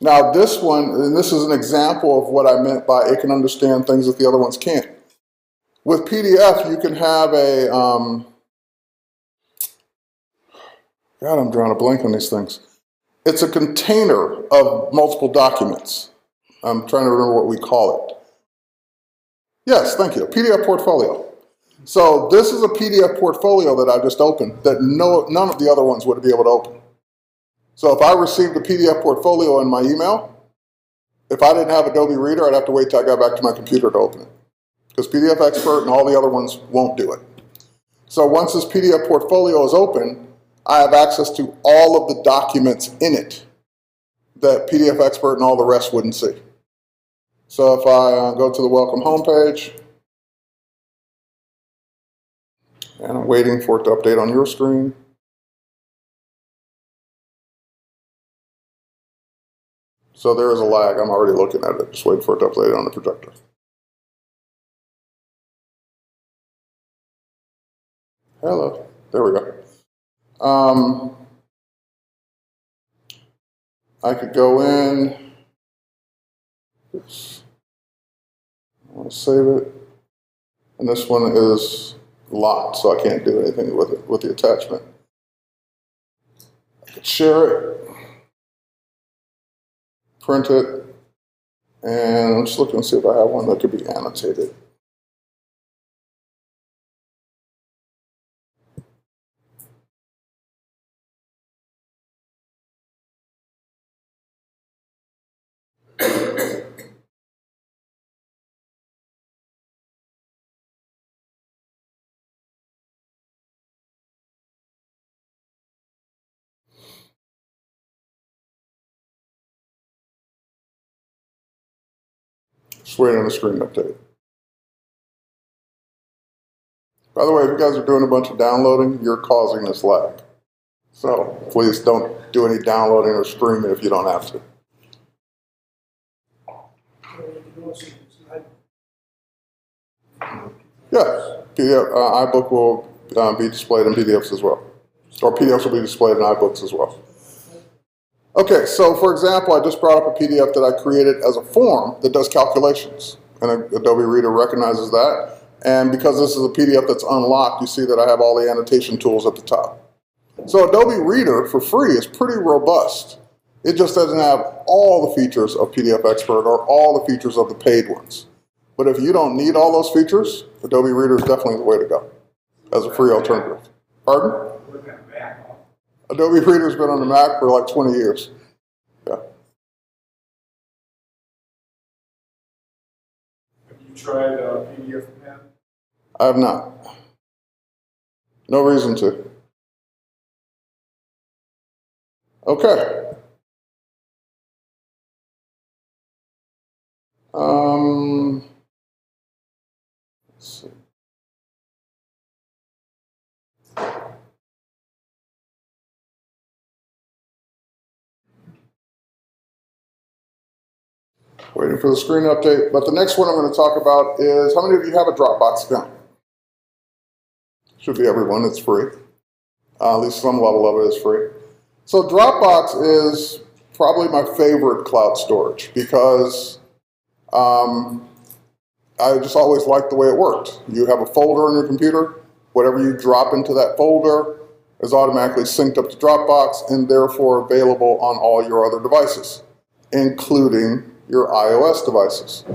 Now this one, and this is an example of what I meant by it can understand things that the other ones can't. With PDF, you can have a, God, I'm drawing a blank on these things. It's a container of multiple documents. I'm trying to remember what we call it. Yes, thank you, PDF portfolio. So this is a PDF portfolio that I just opened that none of the other ones would be able to open. So if I received a PDF portfolio in my email, if I didn't have Adobe Reader, I'd have to wait till I got back to my computer to open it. Because PDF Expert and all the other ones won't do it. So once this PDF portfolio is open, I have access to all of the documents in it that PDF Expert and all the rest wouldn't see. So if I go to the welcome homepage, and I'm waiting for it to update on your screen. So there is a lag. I'm already looking at it. Just waiting for it to update on the projector. Hello. There we go. I could go in. Oops. I want to save it. And this one is locked, so I can't do anything with it, with the attachment. I could share it, print it, and I'm just looking to see if I have one that could be annotated. Just waiting on the screen to update. By the way, if you guys are doing a bunch of downloading, you're causing this lag. So please don't do any downloading or streaming if you don't have to. Yeah, PDF, iBook will be displayed in PDFs as well. Or PDFs will be displayed in iBooks as well. Okay, so for example, I just brought up a PDF that I created as a form that does calculations. And Adobe Reader recognizes that. And because this is a PDF that's unlocked, you see that I have all the annotation tools at the top. So Adobe Reader for free is pretty robust. It just doesn't have all the features of PDF Expert or all the features of the paid ones. But if you don't need all those features, Adobe Reader is definitely the way to go as a free alternative. Pardon? Adobe Reader's been on the Mac for like 20 years. Yeah. Have you tried PDF Pen? I have not. No reason to. Okay. Let's see. Waiting for the screen update. But the next one I'm going to talk about is, how many of you have a Dropbox account? Should be everyone. It's free. At least some level of it is free. So Dropbox is probably my favorite cloud storage because I just always liked the way it worked. You have a folder on your computer. Whatever you drop into that folder is automatically synced up to Dropbox and therefore available on all your other devices, including your iOS devices.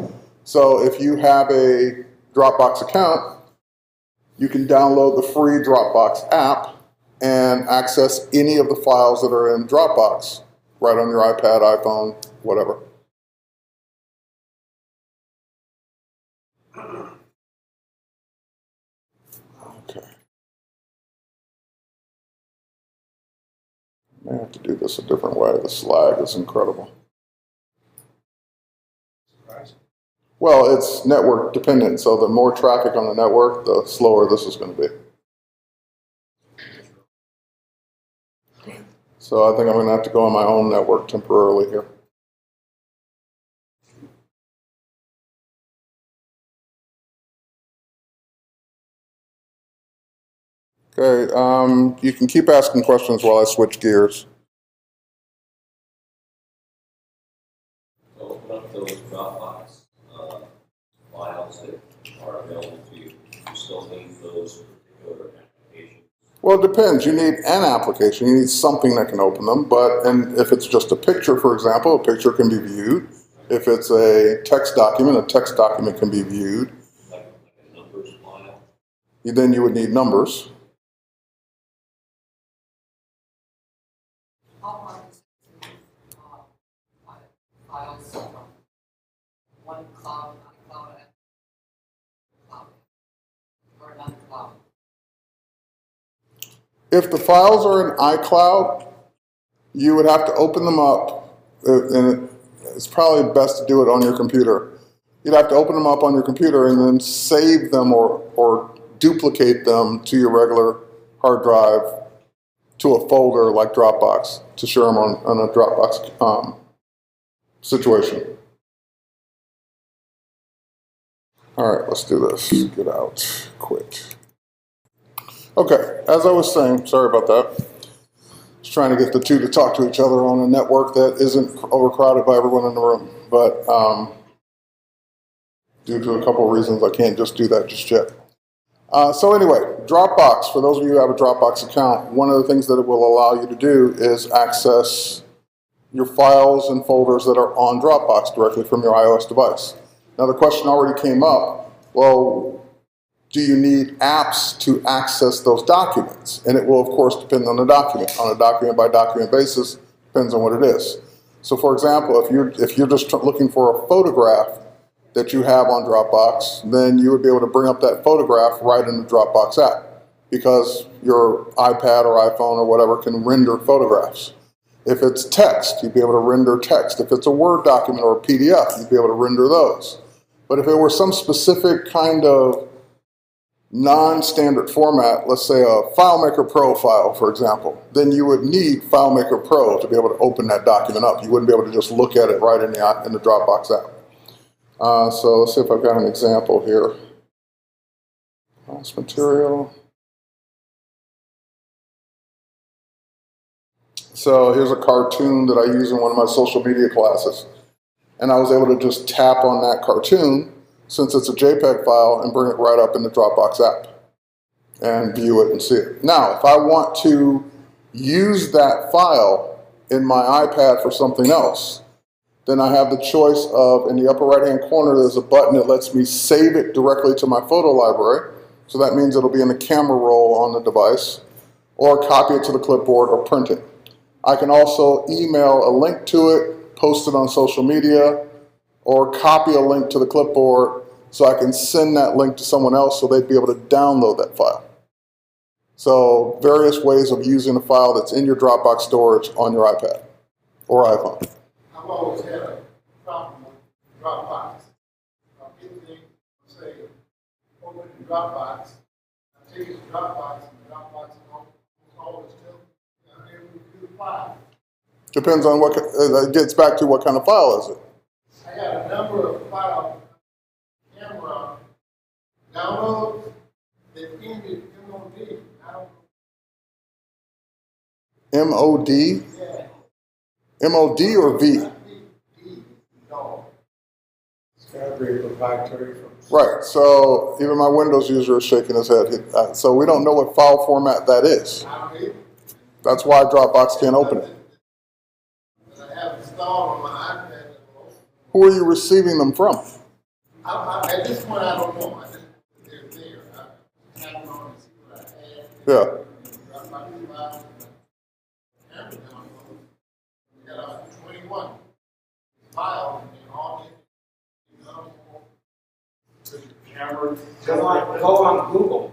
So if you have a Dropbox account, you can download the free Dropbox app and access any of the files that are in Dropbox right on your iPad, iPhone, whatever. Okay. I may have to do this a different way. This lag is incredible. Well, it's network dependent, so the more traffic on the network, the slower this is going to be. So I think I'm going to have to go on my own network temporarily here. Okay, you can keep asking questions while I switch gears. So open up those Dropbox files that are available to you. You still need those particular applications. Well, it depends. You need an application. You need something that can open them. And if it's just a picture, for example, a picture can be viewed. If it's a text document can be viewed. Like a numbers file. Then you would need numbers. Files from one cloud, iCloud, and cloud, or another cloud. If the files are in iCloud, you would have to open them up, and it's probably best to do it on your computer. You'd have to open them up on your computer and then save them or duplicate them to your regular hard drive to a folder like Dropbox to share them on a Dropbox situation. All right, let's do this. Get out quick. Okay, as I was saying, sorry about that. Just trying to get the two to talk to each other on a network that isn't overcrowded by everyone in the room. But due to a couple of reasons, I can't just do that just yet. So anyway, Dropbox, for those of you who have a Dropbox account, one of the things that it will allow you to do is access your files and folders that are on Dropbox directly from your iOS device. Now the question already came up, well, do you need apps to access those documents? And it will, of course, depend on the document. On a document-by-document basis, depends on what it is. So, for example, if you're just looking for a photograph that you have on Dropbox, then you would be able to bring up that photograph right in the Dropbox app because your iPad or iPhone or whatever can render photographs. If it's text, you'd be able to render text. If it's a Word document or a PDF, you'd be able to render those. But if it were some specific kind of non-standard format, let's say a FileMaker Pro file, for example, then you would need FileMaker Pro to be able to open that document up. You wouldn't be able to just look at it right in the Dropbox app. So let's see if I've got an example here. Class material. So here's a cartoon that I use in one of my social media classes. And I was able to just tap on that cartoon, since it's a JPEG file, and bring it right up in the Dropbox app and view it and see it. Now, if I want to use that file in my iPad for something else, then I have the choice of, in the upper right-hand corner, there's a button that lets me save it directly to my photo library. So that means it'll be in the camera roll on the device, or copy it to the clipboard or print it. I can also email a link to it, post it on social media, or copy a link to the clipboard so I can send that link to someone else so they'd be able to download that file. So various ways of using a file that's in your Dropbox storage on your iPad or iPhone. I've always had a problem with Dropbox. Anything, say, open the Dropbox, I take it to Dropbox, and the Dropbox is always still able to do the file. Depends on what, it gets back to what kind of file is it. I had a number of file camera downloads that ended MOD. I don't MOD? MOD or V? know. It's gotta be proprietary from. Right, so even my Windows user is shaking his head. So we don't know what file format that is. That's why Dropbox can't open it. I have installed on my iPad. Who are you receiving them from? At this point, I don't know. I just, they're there. I have them on and see what I had. Yeah. Drop my files and camera download. We got 21 files and all in. Camera, go on Google.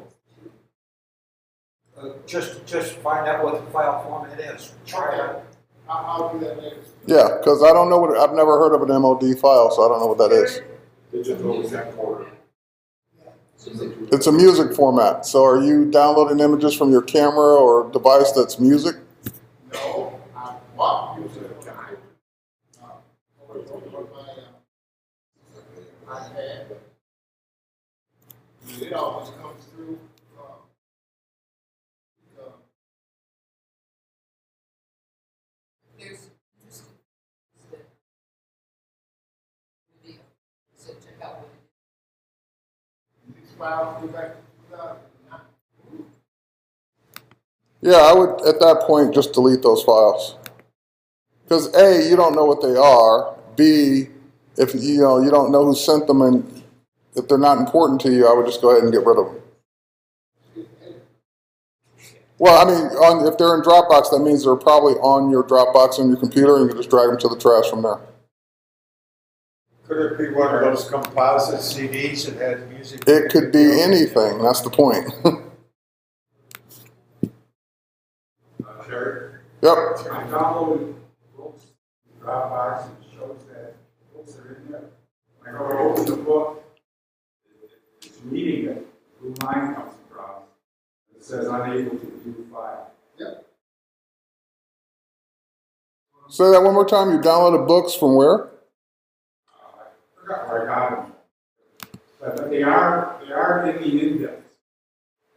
Just find out what the file format is. Try it. I'll do that later. Yeah, because I don't know what, I've never heard of an MOD file, so I don't know what that is. Digital recorder. It's a music format. So are you downloading images from your camera or device that's music? No, I bought music on my iPad. It always comes through. There's interesting that video, so check out what These files go back to 2009. Yeah, I would, at that point, just delete those files. Because A, you don't know what they are. B, if you don't know who sent them, and if they're not important to you, I would just go ahead and get rid of them. Well, I mean, if they're in Dropbox, that means they're probably on your Dropbox on your computer, and you can just drag them to the trash from there. Could it be one of those composite CDs that had music? It could be anything. That's the point. Sure. Yep. I downloaded books, Dropbox, and it shows that books are in there. When I go to open the book, it's reading it, blue line comes across. It says unable to view file. Yep. Say that one more time. You downloaded books from where? I forgot where I got them. But they are in the index.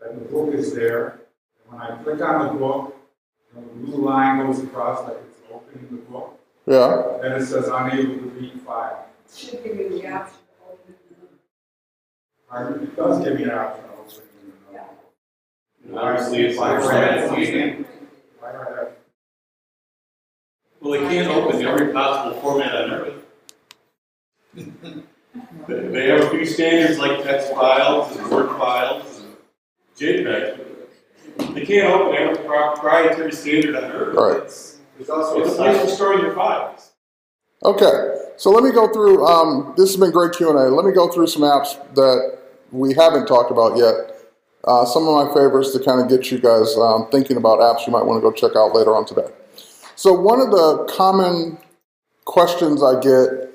And the book is there. And when I click on the book, the blue line goes across like it's opening the book. Yeah. Then it says unable to read file. Should give you the option to open It does give me an option of opening the Obviously, it's Why do I have? Well, they can't open every possible format on earth. They have a few standards like text files and Word files and JPEGs. They can't open every proprietary standard on earth. Right. It's also a place for storing your files. Okay. So let me go through, this has been great Q&A. Let me go through some apps that we haven't talked about yet. Some of my favorites to kind of get you guys thinking about apps you might want to go check out later on today. So one of the common questions I get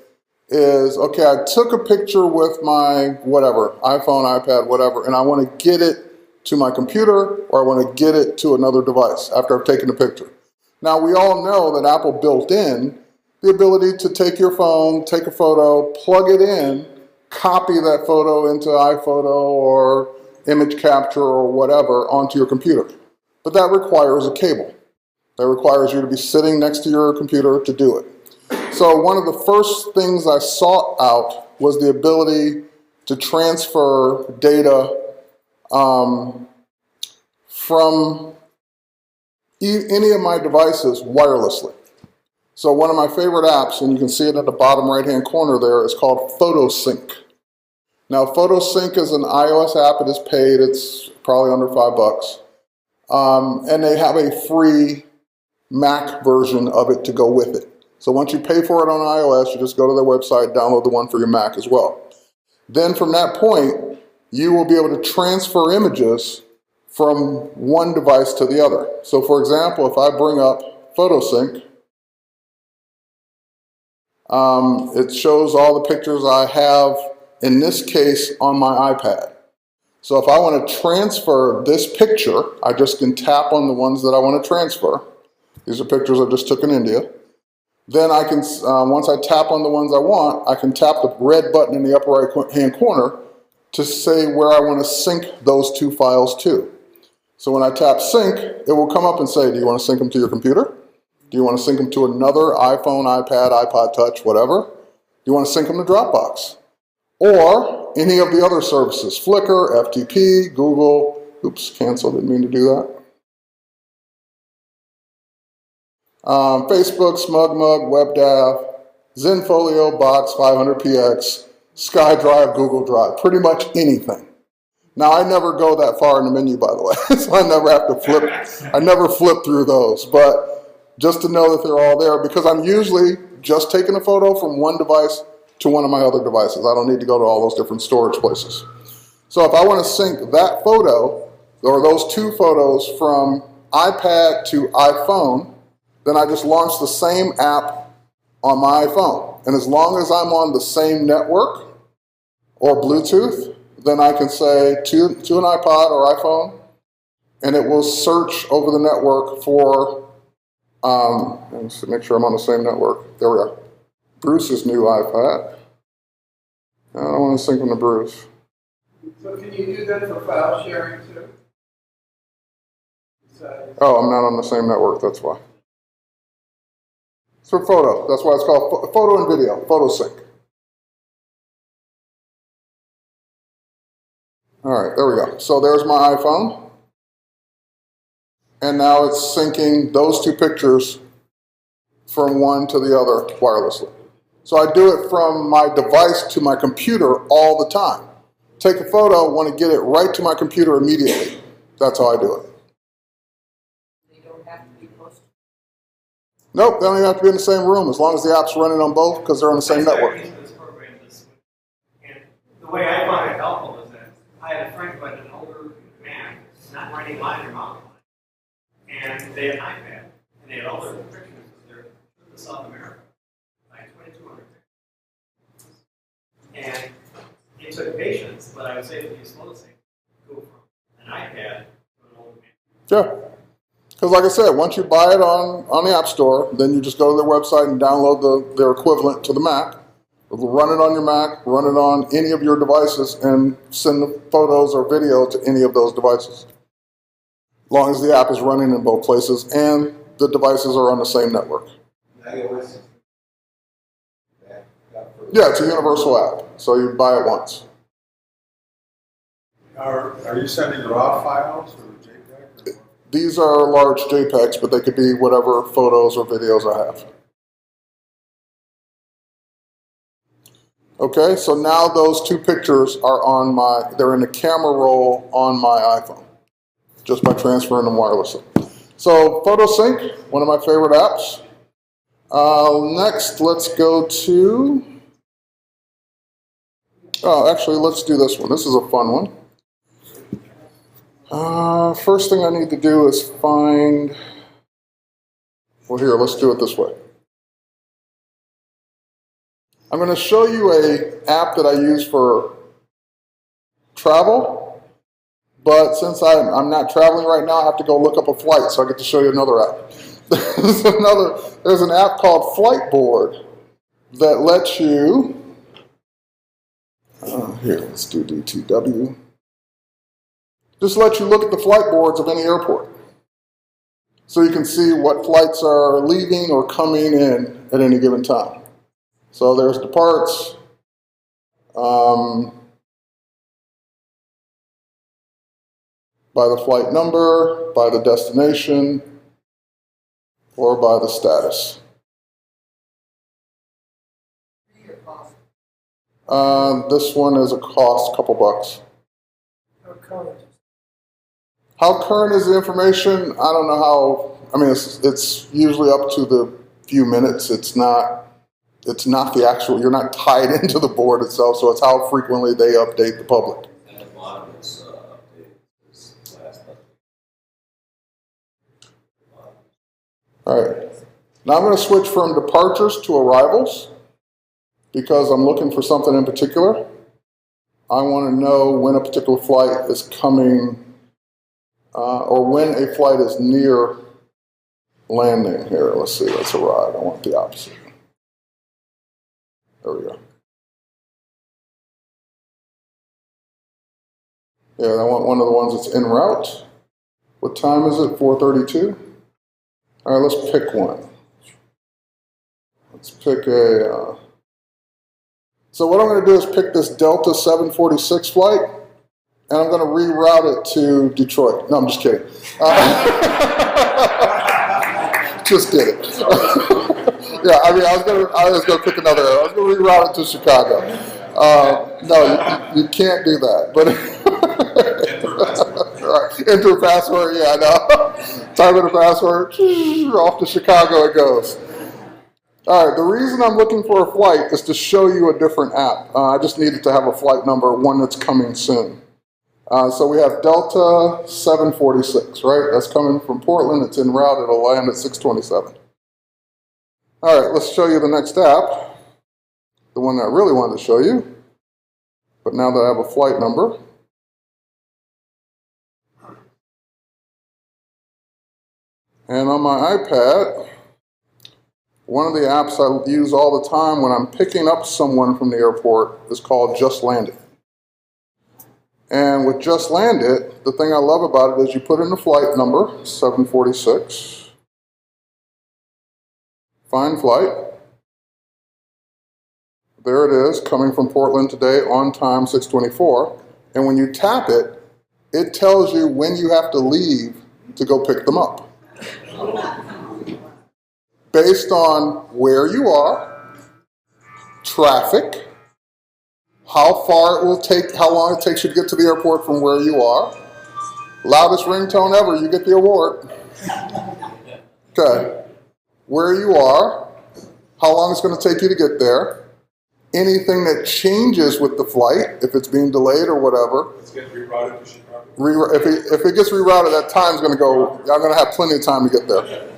is, okay, I took a picture with my whatever, iPhone, iPad, whatever, and I want to get it to my computer or I want to get it to another device after I've taken the picture. Now, we all know that Apple built in the ability to take your phone, take a photo, plug it in, copy that photo into iPhoto or image capture or whatever onto your computer. But that requires a cable. That requires you to be sitting next to your computer to do it. So one of the first things I sought out was the ability to transfer data from any of my devices wirelessly. So one of my favorite apps, and you can see it at the bottom right-hand corner there, is called PhotoSync. Now, PhotoSync is an iOS app. It is paid. It's probably under $5. And they have a free Mac version of it to go with it. So once you pay for it on iOS, you just go to their website, download the one for your Mac as well. Then from that point, you will be able to transfer images from one device to the other. So for example, if I bring up PhotoSync, it shows all the pictures I have, in this case, on my iPad. So if I want to transfer this picture, I just can tap on the ones that I want to transfer. These are pictures I just took in India. Then I can, once I tap on the ones I want, I can tap the red button in the upper right hand corner to say where I want to sync those two files to. So when I tap sync, it will come up and say, do you want to sync them to your computer? Do you want to sync them to another iPhone, iPad, iPod Touch, whatever? Do you want to sync them to Dropbox? Or any of the other services, Flickr, FTP, Google, oops, cancel, didn't mean to do that. Facebook, SmugMug, WebDAV, Zenfolio, Box, 500px, SkyDrive, Google Drive, pretty much anything. Now, I never go that far in the menu, by the way, so I never have to flip. I never flip through those, but just to know that they're all there, because I'm usually just taking a photo from one device to one of my other devices. I don't need to go to all those different storage places. So if I want to sync that photo, or those two photos from iPad to iPhone, then I just launch the same app on my iPhone. And as long as I'm on the same network or Bluetooth, then I can say to an iPod or iPhone, and it will search over the network for, let's make sure I'm on the same network. There we are. Bruce's new iPad. I don't want to sync them to Bruce. So can you do that for file sharing too? Oh, I'm not on the same network, that's why. It's for photo, that's why it's called photo and video, photo sync. All right, there we go. So there's my iPhone. And now it's syncing those two pictures from one to the other wirelessly. So I do it from my device to my computer all the time. Take a photo, want to get it right to my computer immediately. That's how I do it. They don't have to be posted. Nope, they don't even have to be in the same room as long as the app's running on both because they're on the same network. And the way I found it helpful is that I had a friend who had an older man, not running line or mountain line, and they had an iPad, and they had all their pictures of their trip to South America, like 2,200 pictures. And it took patience, but I would say that the slowest thing go from an iPad to an older man. Yeah. Because like I said, once you buy it on the App Store, then you just go to their website and download their equivalent to the Mac. Run it on your Mac, run it on any of your devices, and send the photos or video to any of those devices. As long as the app is running in both places and the devices are on the same network. iOS. Yeah, it's a universal app, so you buy it once. Are you sending raw files or JPEG? These are large JPEGs, but they could be whatever photos or videos I have. Okay, so now those two pictures are they're in the camera roll on my iPhone, just by transferring them wirelessly. So Photo Sync, one of my favorite apps. Next, let's go to, actually, let's do this one. This is a fun one. First thing I need to do is find, well here, let's do it this way. I'm going to show you an app that I use for travel, but since I'm not traveling right now, I have to go look up a flight, so I get to show you another app. There's an app called Flightboard that lets you, here, let's do DTW. Just let you look at the flight boards of any airport. So you can see what flights are leaving or coming in at any given time. So there's departs, by the flight number, by the destination, or by the status. This one is a cost, couple bucks. How current is the information? I don't know how, I mean, it's usually up to the few minutes. It's not the actual, you're not tied into the board itself, so it's how frequently they update the public. At the bottom, it's updated this last update. All right. Now I'm going to switch from departures to arrivals because I'm looking for something in particular. I want to know when a particular flight is coming or when a flight is near landing here. Let's see, let's arrive. I want the opposite. There we go. Yeah, I want one of the ones that's en route. What time is it? 4:32? All right, let's pick one. Let's pick a, so what I'm going to do is pick this Delta 746 flight, and I'm going to reroute it to Detroit. No, I'm just kidding. Just kidding. Yeah, I mean, I was going to pick another. I was going to reroute it to Chicago. No, you can't do that. But enter a password. Yeah, I know. Type in a password. Off to Chicago it goes. All right. The reason I'm looking for a flight is to show you a different app. I just needed to have a flight number, one that's coming soon. So we have Delta 746, right? That's coming from Portland. It's en route. It'll land at 6:27. All right, let's show you the next app, the one that I really wanted to show you. But now that I have a flight number, and on my iPad, one of the apps I use all the time when I'm picking up someone from the airport is called Just Landed. And with Just Landed, the thing I love about it is you put in the flight number, 746, find flight. There it is, coming from Portland today, on time, 6:24. And when you tap it, it tells you when you have to leave to go pick them up. Based on where you are, traffic, how far it will take, how long it takes you to get to the airport from where you are. Loudest ringtone ever, you get the award. Okay. Where you are, how long it's going to take you to get there. Anything that changes with the flight, if it's being delayed or whatever. It's getting rerouted to Chicago. If it gets rerouted, that time's going to go, I'm going to have plenty of time to get there.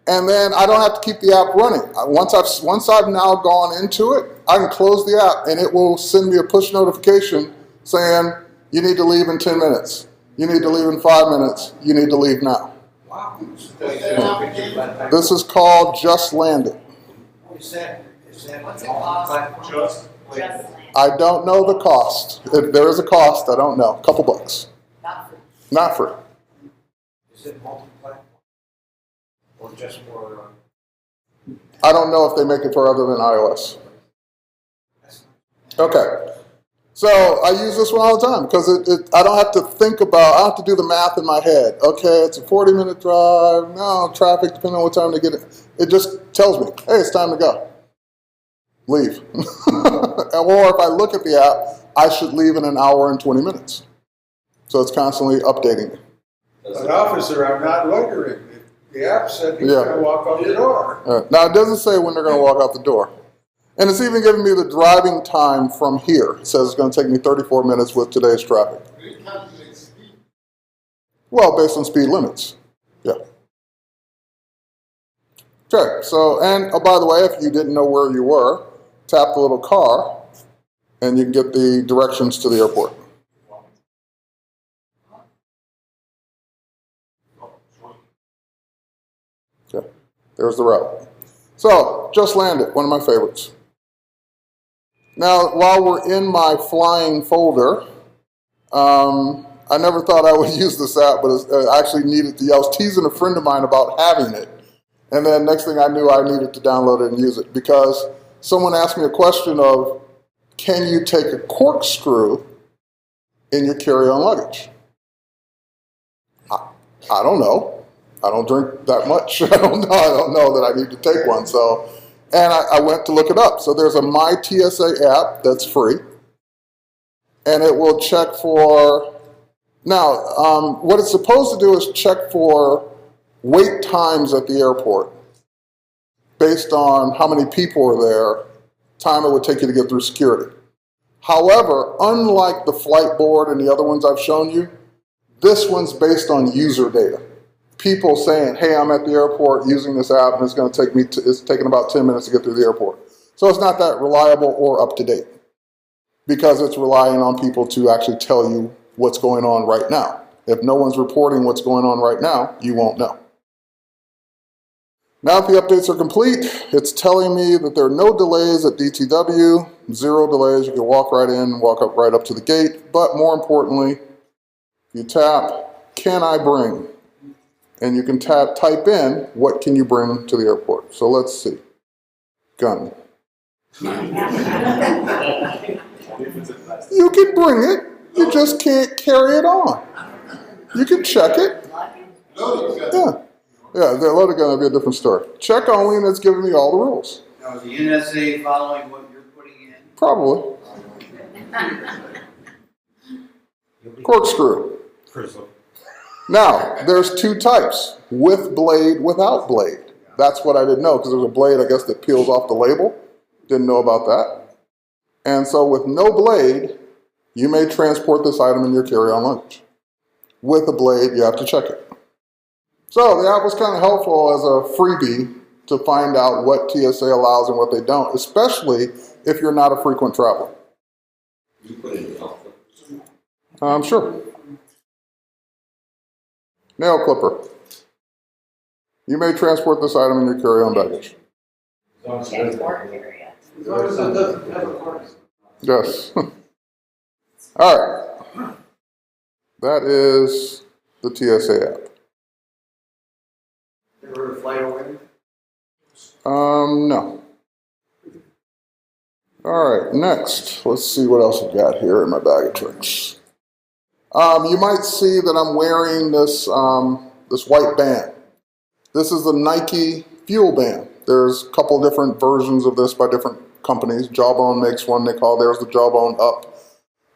And then I don't have to keep the app running. Once I've now gone into it, I can close the app and it will send me a push notification saying, you need to leave in 10 minutes. You need to leave in 5 minutes. You need to leave now. Wow. This is called Just Landed. Is that What's it cost? Just I don't know the cost. If there is a cost, I don't know. A couple bucks. Not free. Not free. Is it multi-platform? Or just for, I don't know if they make it for other than iOS. Okay. So I use this one all the time because I don't have to think about, I don't have to do the math in my head. Okay, it's a 40-minute drive. No, traffic, depending on what time to get it. It just tells me, hey, it's time to go. Leave. Or if I look at the app, I should leave in an hour and 20 minutes. So it's constantly updating me. But officer, I'm not loitering. The app said he's going to walk out the door. Now, it doesn't say when they're going to walk out the door. And it's even giving me the driving time from here. It says it's going to take me 34 minutes with today's traffic. Well, based on speed limits. Yeah. Okay, so, and oh, by the way, if you didn't know where you were, tap the little car, and you can get the directions to the airport. Okay, there's the route. So, Just Landed, one of my favorites. Now, while we're in my flying folder, I never thought I would use this app, but I actually needed to. I was teasing a friend of mine about having it, and then next thing I knew, I needed to download it and use it because someone asked me a question of, can you take a corkscrew in your carry-on luggage? I don't know. I don't drink that much. I don't know that I need to take one. So, and I went to look it up. So there's a My TSA app that's free, and it will check for. Now, what it's supposed to do is check for wait times at the airport based on how many people are there, time it would take you to get through security. However, unlike the flight board and the other ones I've shown you, this one's based on user data. People saying, hey, I'm at the airport using this app and it's going to take me, it's taking about 10 minutes to get through the airport. So it's not that reliable or up to date because it's relying on people to actually tell you what's going on right now. If no one's reporting what's going on right now, you won't know. Now that the updates are complete, it's telling me that there are no delays at DTW, 0 delays. You can walk right in, walk up right up to the gate. But more importantly, you tap, can I bring? And you can type in, what can you bring to the airport? So let's see. Gun. You can bring it, you just can't carry it on. You can check it. Yeah. Yeah, the loaded gun would be a different story. Check only, and it's giving me all the rules. Now, is the NSA following what you're putting in? Probably. Corkscrew. Now, there's 2 types, with blade, without blade. That's what I didn't know, because there's a blade, I guess, that peels off the label. Didn't know about that. And so with no blade, you may transport this item in your carry-on luggage. With a blade, you have to check it. So the app was kind of helpful as a freebie to find out what TSA allows and what they don't, especially if you're not a frequent traveler. You put it in the outfit. Sure. Nail clipper. You may transport this item in your carry-on baggage. Yes. All right. That is the TSA app. Ever flight away? No. All right, next, let's see what else I've got here in my bag of tricks. You might see that I'm wearing this, this white band. This is the Nike Fuel Band. There's a couple different versions of this by different companies. Jawbone makes one, they call theirs the Jawbone Up.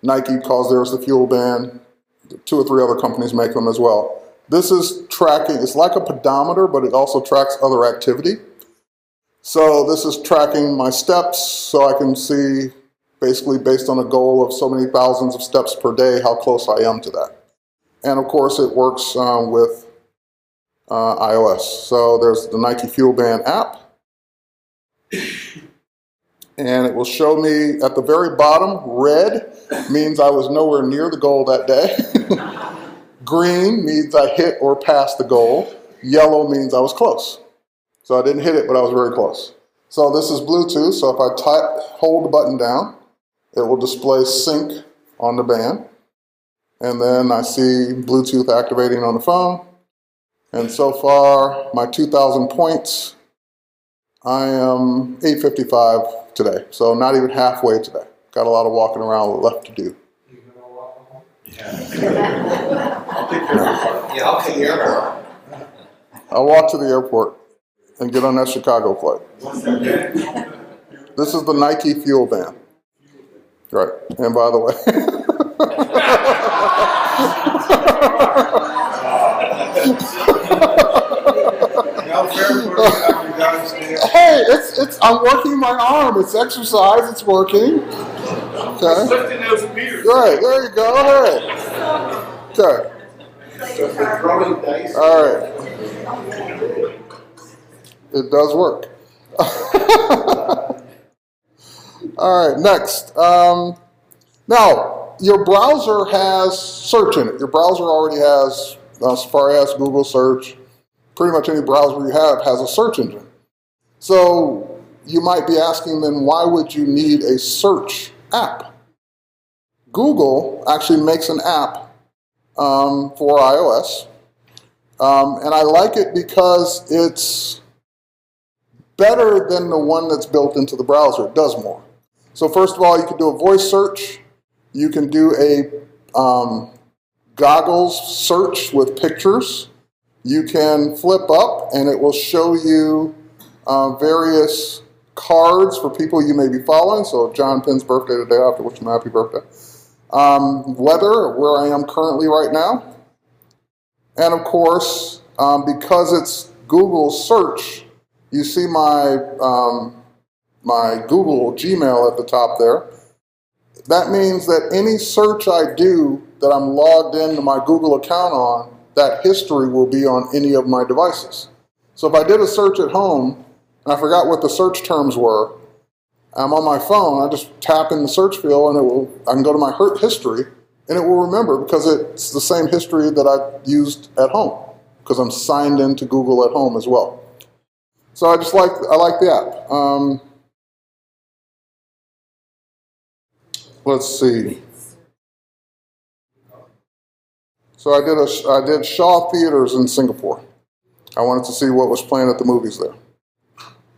Nike calls theirs the Fuel Band. 2 or 3 other companies make them as well. This is tracking, it's like a pedometer, but it also tracks other activity. So this is tracking my steps, so I can see, basically based on a goal of so many thousands of steps per day, how close I am to that. And of course it works with iOS. So there's the Nike Fuel Band app. And it will show me at the very bottom, red means I was nowhere near the goal that day. Green means I hit or passed the goal. Yellow means I was close. So I didn't hit it, but I was very close. So this is Bluetooth, so if I hold the button down, it will display sync on the band. And then I see Bluetooth activating on the phone. And so far, my 2,000 points, I am 855 today. So not even halfway today. Got a lot of walking around left to do. I'll take care of it. I'll walk to the airport and get on that Chicago flight. This is the Nike Fuel Band. Right. And by the way, hey, I'm working my arm. It's exercise. It's working. Okay. Right. There you go. All right. Okay. All right. It does work. All right, next. Now, your browser has search in it. Your browser already has Safari, has Google search. Pretty much any browser you have has a search engine. So you might be asking then, why would you need a search app? Google actually makes an app for iOS. And I like it because it's better than the one that's built into the browser. It does more. So first of all, you can do a voice search. You can do a goggles search with pictures. You can flip up and it will show you various cards for people you may be following. So if John Penn's birthday today, I have to wish him a happy birthday. Weather, where I am currently right now. And of course, because it's Google search, you see my my Google Gmail at the top there. That means that any search I do that I'm logged into my Google account on, that history will be on any of my devices. So if I did a search at home and I forgot what the search terms were, I'm on my phone, I just tap in the search field and I can go to my history and it will remember because it's the same history that I used at home because I'm signed into Google at home as well. So I like the app. Let's see. So I did Shaw Theaters in Singapore. I wanted to see what was playing at the movies there.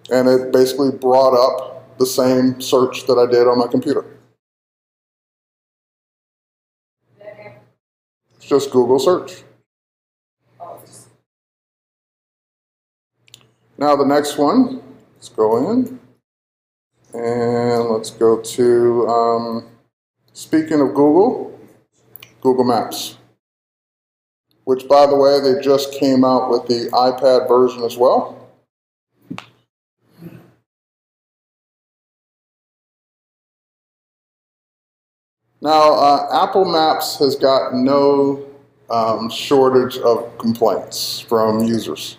And it basically brought up the same search that I did on my computer. It's just Google search. Now the next one, let's go in. And let's go to, speaking of Google, Google Maps. Which, by the way, they just came out with the iPad version as well. Now, Apple Maps has got no shortage of complaints from users.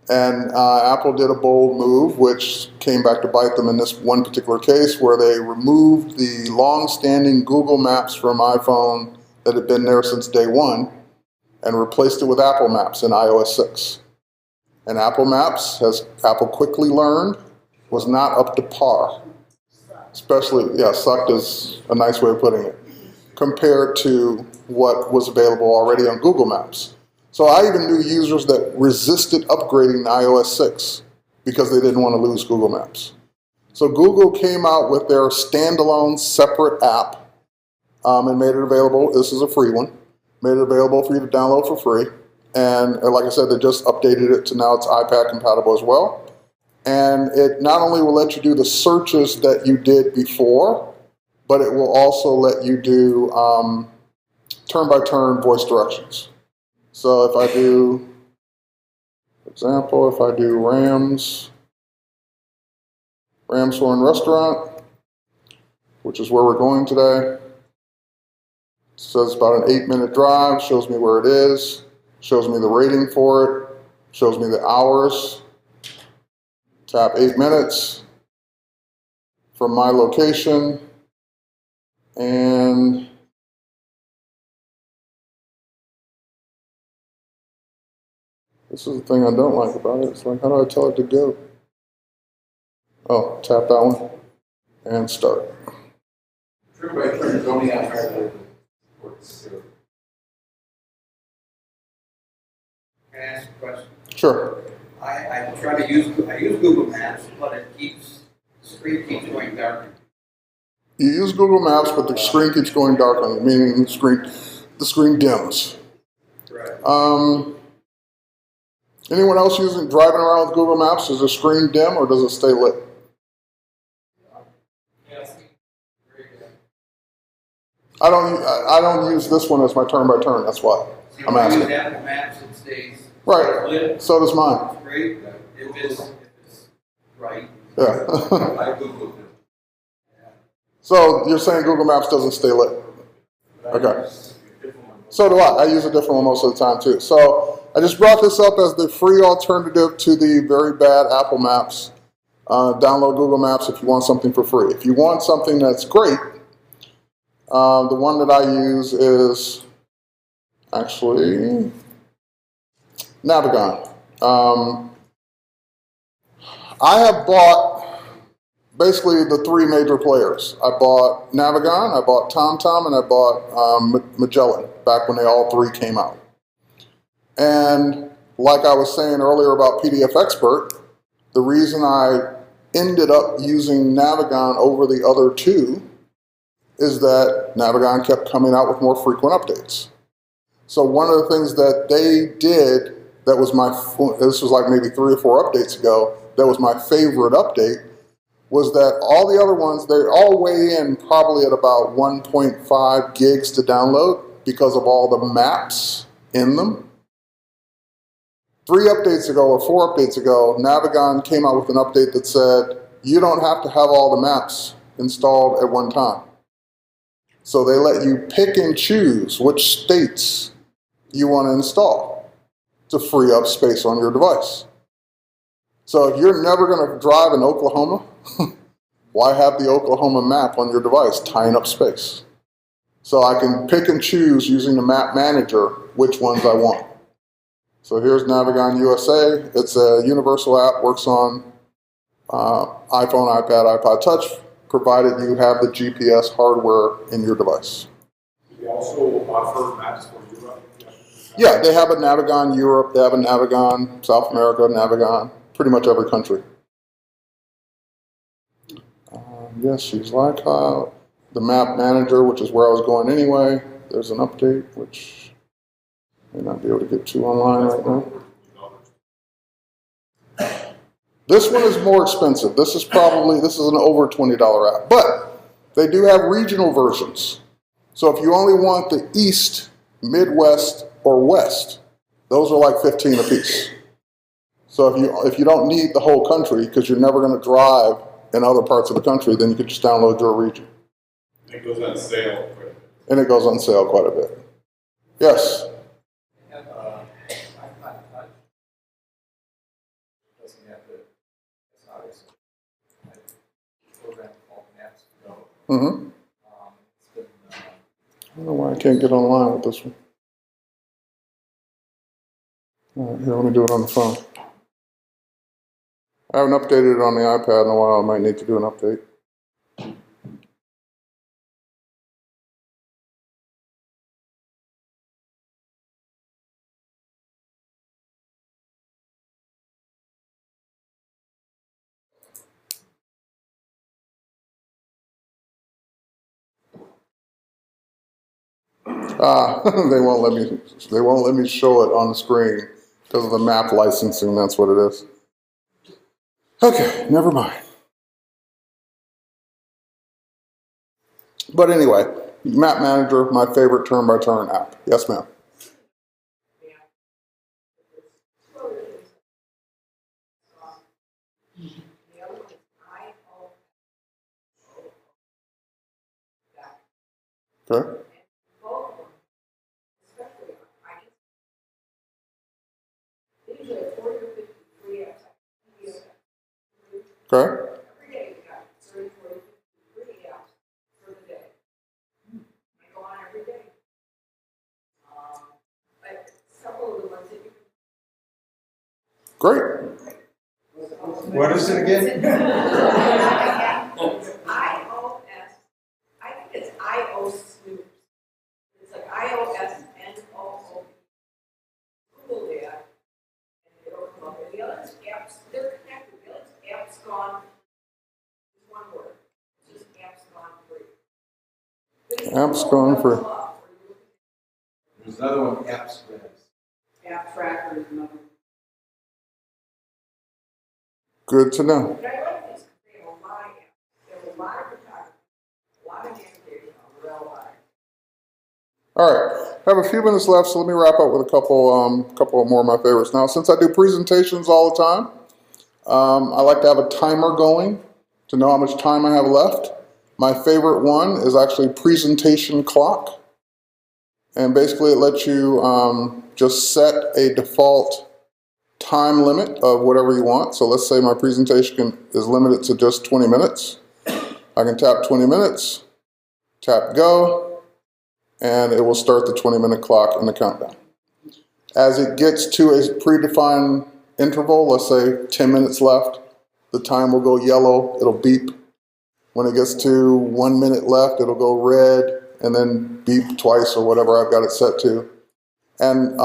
And Apple did a bold move, which came back to bite them in this one particular case, where they removed the long-standing Google Maps from iPhone that had been there since day one and replaced it with Apple Maps in iOS 6. And Apple Maps, as Apple quickly learned, was not up to par. Especially, yeah, sucked is a nice way of putting it, compared to what was available already on Google Maps. So I even knew users that resisted upgrading to iOS 6 because they didn't want to lose Google Maps. So Google came out with their standalone separate app and made it available. This is a free one. Made it available for you to download for free. And like I said, they just updated it to now it's iPad compatible as well. And it not only will let you do the searches that you did before, but it will also let you do turn-by-turn voice directions. So if I do, for example, if I do Ramshorn Restaurant, which is where we're going today, it says about an 8-minute drive, shows me where it is, shows me the rating for it, shows me the hours. Tap 8 minutes from my location, and this is the thing I don't like about it. It's like, how do I tell it to go? Oh, tap that one and start. Everybody turns only on hard. Can I ask a question? Sure. I try to use Google Maps, but the screen keeps going dark. You use Google Maps, but the screen keeps going dark on you, meaning the screen dims. Right. Anyone else driving around with Google Maps? Does the screen dim or does it stay lit? I don't use this one as my turn-by-turn. That's why I'm asking. If you use Apple Maps, it stays right. lit. So does mine. It's great. If it's right. Yeah. I Googled it. So you're saying Google Maps doesn't stay lit? Okay. So do I. I use a different one most of the time too. So I just brought this up as the free alternative to the very bad Apple Maps. Download Google Maps if you want something for free. If you want something that's great, the one that I use is actually Navigon. I have bought basically the three major players. I bought Navigon, I bought TomTom, and I bought Magellan back when they all three came out. And like I was saying earlier about PDF Expert, the reason I ended up using Navigon over the other two is that Navigon kept coming out with more frequent updates. So one of the things that they did that was this was like maybe 3 or 4 updates ago, that was my favorite update, was that all the other ones, they all weigh in probably at about 1.5 gigs to download because of all the maps in them. 3 updates ago or 4 updates ago, Navigon came out with an update that said, you don't have to have all the maps installed at one time. So they let you pick and choose which states you want to install to free up space on your device. So if you're never going to drive in Oklahoma, why have the Oklahoma map on your device tying up space? So I can pick and choose using the map manager which ones I want. So here's Navigon USA. It's a universal app, works on iPhone, iPad, iPod Touch, provided you have the GPS hardware in your device. They also offer maps for Europe. Yeah, they have a Navigon Europe, they have a Navigon South America, Navigon, pretty much every country. Yes, she's like the map manager, which is where I was going anyway. There's an update, which I may not be able to get to online right now. This one is more expensive. This is an over $20 app, but they do have regional versions. So if you only want the East, Midwest, or West, those are like $15 a piece. So if you don't need the whole country because you're never going to drive in other parts of the country, then you can just download your region. It goes on sale quite a bit. And it goes on sale quite a bit. Yes? have iPod Touch. Doesn't have the, it's obviously a program called Maps Go. Mm-hmm. It's been, I don't know why I can't get online with this one. All right, here, let me do it on the phone. I haven't updated it on the iPad in a while. I might need to do an update. They won't let me show it on the screen because of the map licensing. That's what it is. Okay, never mind. But anyway, Map Manager, my favorite turn-by-turn app. Yes, ma'am. Okay. Okay. Great. What is it again? iOS, I think it's iOS. It's like iOS and Google that, and it'll come up. And the other apps, they're connected. The other app's gone. It's one word. It's just app's gone free. App's gone free. There's another one, Apps Grabs. App Tracker is another. Good to know. But I like this. They have a lot of apps. They have a lot of photography, a lot of navigation on real life. All right, I have a few minutes left, so let me wrap up with a couple more of my favorites. Now, since I do presentations all the time, I like to have a timer going to know how much time I have left. My favorite one is actually Presentation Clock. And basically it lets you just set a default time limit of whatever you want. So let's say my presentation is limited to just 20 minutes. I can tap 20 minutes, tap go, and it will start the 20-minute clock in the countdown. As it gets to a predefined interval, let's say 10 minutes left, the time will go yellow, it'll beep. When it gets to 1 minute left, it'll go red, and then beep twice or whatever I've got it set to. And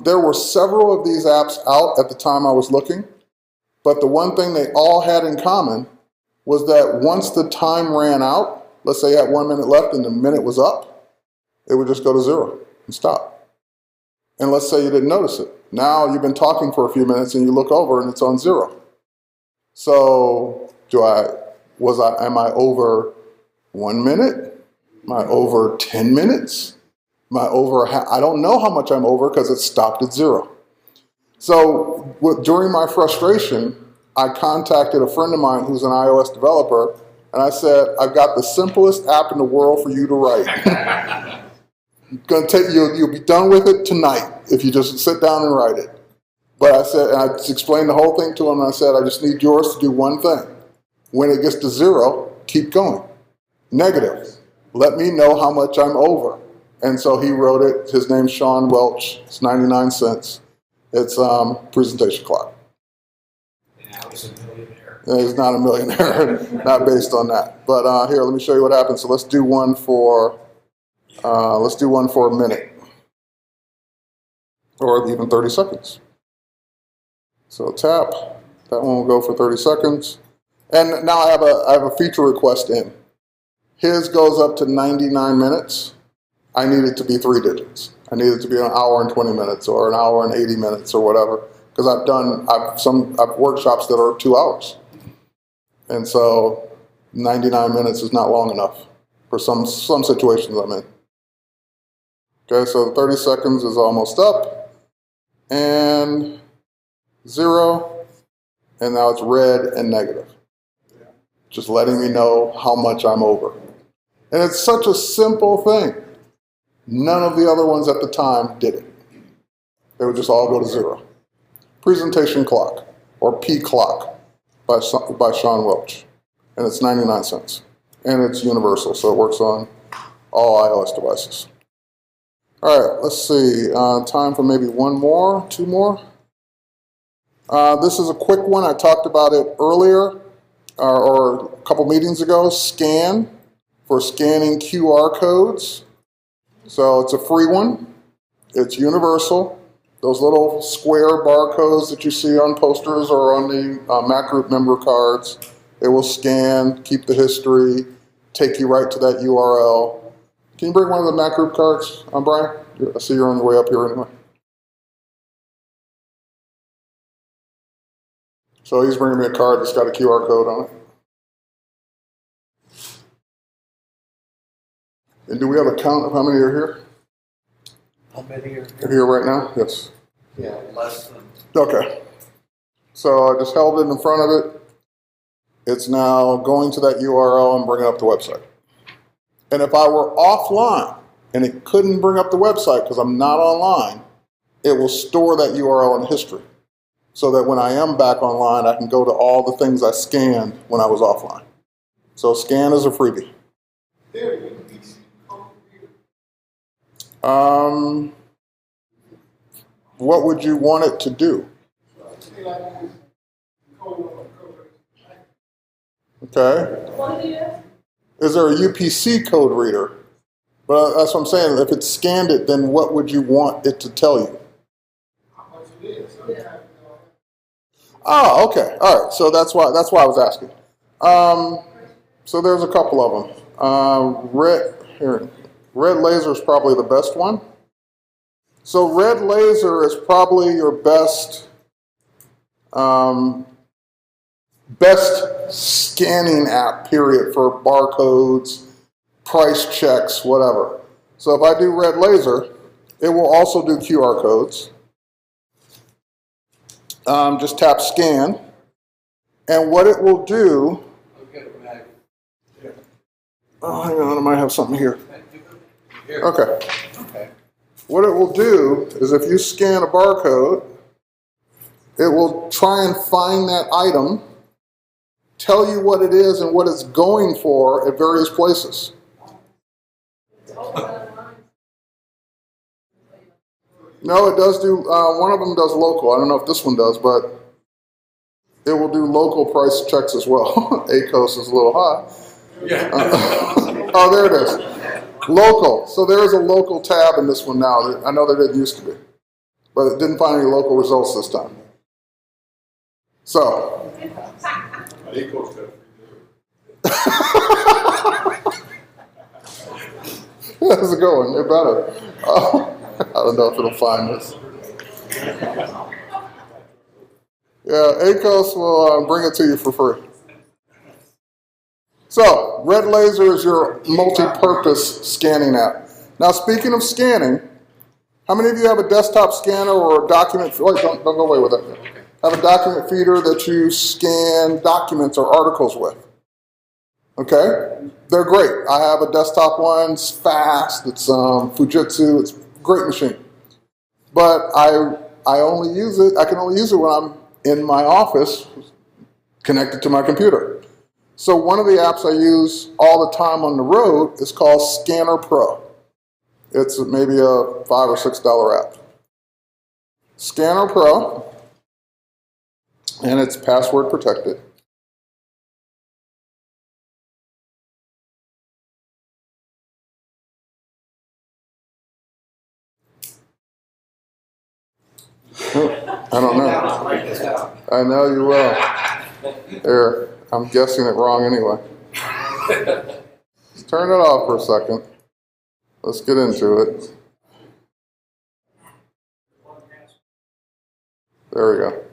there were several of these apps out at the time I was looking, but the one thing they all had in common was that once the time ran out, let's say you had 1 minute left and the minute was up, it would just go to zero and stop. And let's say you didn't notice it. Now you've been talking for a few minutes and you look over and it's on zero. So am I over 1 minute? Am I over 10 minutes? Am I over, I don't know how much I'm over because it stopped at zero. So during my frustration, I contacted a friend of mine who's an iOS developer, and I said, I've got the simplest app in the world for you to write. Gonna take you'll be done with it tonight if you just sit down and write it. But I said, and I explained the whole thing to him, and I said, I just need yours to do one thing. When it gets to zero, keep going. Negative. Let me know how much I'm over. And so he wrote it. His name's Sean Welch. It's 99 cents. It's presentation clock. Now he's a millionaire. He's not a millionaire, not based on that. But here, let me show you what happens. So let's do one for a minute, or even 30 seconds. So tap. That one will go for 30 seconds. And now I have a feature request in. His goes up to 99 minutes. I need it to be 3 digits. I need it to be an hour and 20 minutes or an hour and 80 minutes or whatever. Because I've workshops that are 2 hours. And so 99 minutes is not long enough for some situations I'm in. Okay, so 30 seconds is almost up. And 0. And now it's red and negative. Just letting me know how much I'm over. And it's such a simple thing. None of the other ones at the time did it. They would just all go to 0. Presentation clock, or P clock, by Sean Welch. And it's 99 cents. And it's universal, so it works on all iOS devices. All right, let's see. Time for maybe 1 more, 2 more. This is a quick one. I talked about it earlier, or a couple meetings ago. Scan, for scanning QR codes. So it's a free one. It's universal. Those little square barcodes that you see on posters or on the MacGroup member cards, it will scan, keep the history, take you right to that URL. Can you bring one of the MacGroup cards, Brian? I see you're on your way up here anyway. So he's bringing me a card that's got a QR code on it. And do we have a count of how many are here? How many are Are here right now? Yes. Yeah, less than. Okay. So I just held it in front of it. It's now going to that URL and bringing up the website. And if I were offline and it couldn't bring up the website because I'm not online, it will store that URL in history so that when I am back online, I can go to all the things I scanned when I was offline. So scan is a freebie. What would you want it to do? Okay. Is there a UPC code reader? But that's what I'm saying. If it scanned it, then what would you want it to tell you? Oh, okay. All right. So that's why I was asking. So there's a couple of them. Red laser is probably the best one. So red laser is probably your best scanning app, period, for barcodes, price checks, whatever. So if I do red laser, it will also do QR codes. Just tap scan. And what it will do, oh, hang on, I might have something here. Okay. What it will do is if you scan a barcode, it will try and find that item, tell you what it is and what it's going for at various places. No, it does do, one of them does local. I don't know if this one does, but it will do local price checks as well. ACOS is a little high. Yeah. Oh, there it is. Local. So there is a local tab in this one now. I know there didn't used to be. But it didn't find any local results this time. So. How's it going? They're better. I don't know if it'll find this. Yeah, ACOS will bring it to you for free. So, red laser is your multi-purpose scanning app. Now, speaking of scanning, how many of you have a desktop scanner or a document? Wait, don't go away with it. Have a document feeder that you scan documents or articles with. Okay, they're great. I have a desktop one. It's fast. It's Fujitsu. It's a great machine. But I only use it. I can only use it when I'm in my office, connected to my computer. So one of the apps I use all the time on the road is called Scanner Pro. It's maybe a $5 or $6 app. Scanner Pro, and it's password protected. I don't know. I know you will. There, I'm guessing it wrong anyway. Let's turn it off for a second. Let's get into it. There we go.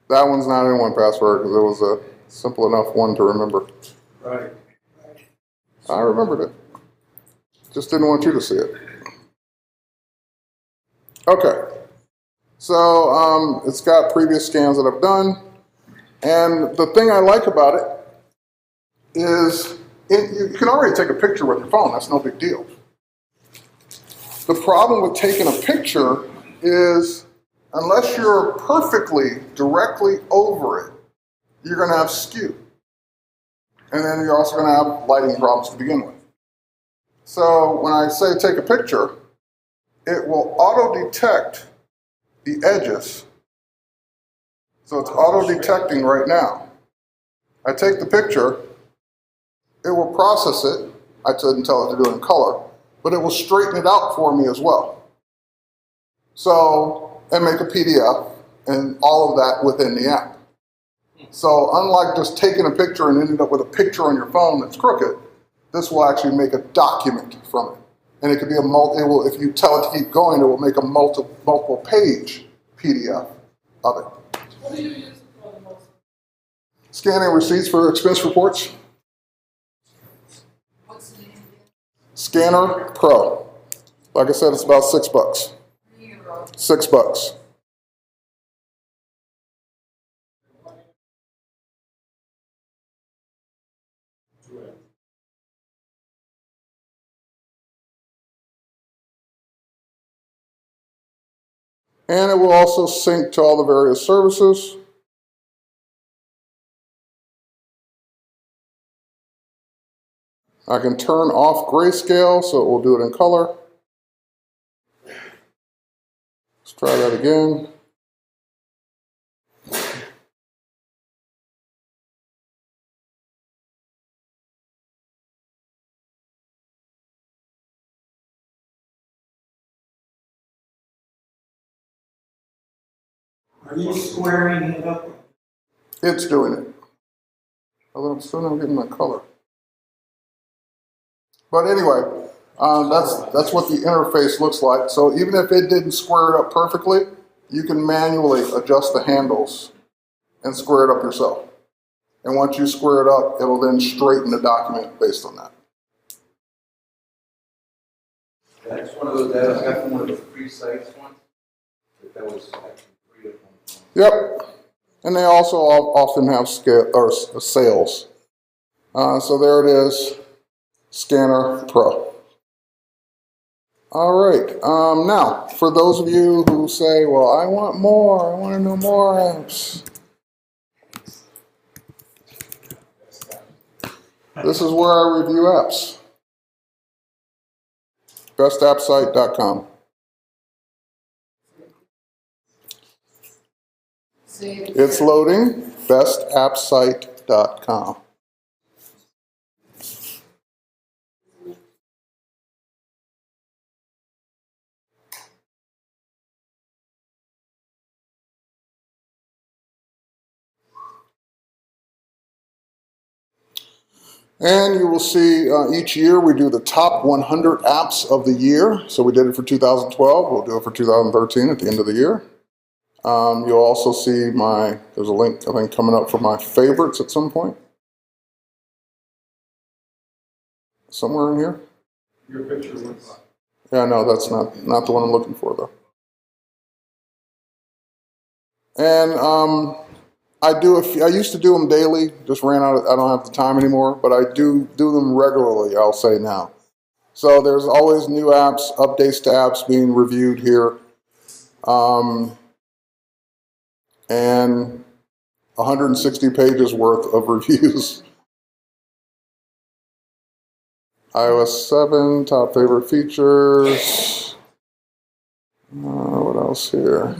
That one's not in 1Password because it was a simple enough one to remember. Right. I remembered it. Just didn't want you to see it. Okay. So it's got previous scans that I've done. And the thing I like about it is you can already take a picture with your phone. That's no big deal. The problem with taking a picture is unless you're perfectly directly over it, you're going to have skew. And then you're also going to have lighting problems to begin with. So when I say take a picture, it will auto-detect the edges. So it's auto-detecting right now. I take the picture, it will process it. I didn't tell it to do it in color, but it will straighten it out for me as well. So, and make a PDF and all of that within the app. So unlike just taking a picture and ending up with a picture on your phone that's crooked, this will actually make a document from it. And it could be if you tell it to keep going, it will make a multiple page PDF of it. What do you use for the most? Scanning receipts for expense reports. What's the name again? Scanner Pro. Like I said, it's about $6. $6. And it will also sync to all the various services. I can turn off grayscale, so it will do it in color. Let's try that again. Are you squaring it up? It's doing it. Although I'm still not getting my color. But anyway, that's what the interface looks like. So even if it didn't square it up perfectly, you can manually adjust the handles and square it up yourself. And once you square it up, it'll then straighten the document based on that. That's one of those that I got from one of the free sites ones. That was actually free at one point. Yep. And they also often have sales. So there it is, Scanner Pro. All right. Now, for those of you who say, well, I want more, I want to know more apps. This is where I review apps. Bestappsite.com. It's loading. Bestappsite.com. And you will see each year we do the top 100 apps of the year. So we did it for 2012. We'll do it for 2013 at the end of the year. You'll also see there's a link, I think, coming up for my favorites at some point. Somewhere in here. Your picture looks. Yeah, no, that's not the one I'm looking for, though. And I used to do them daily, just ran out, I don't have the time anymore, but I do them regularly, I'll say now. So there's always new apps, updates to apps being reviewed here. And 160 pages worth of reviews. iOS 7, top favorite features. What else? else here?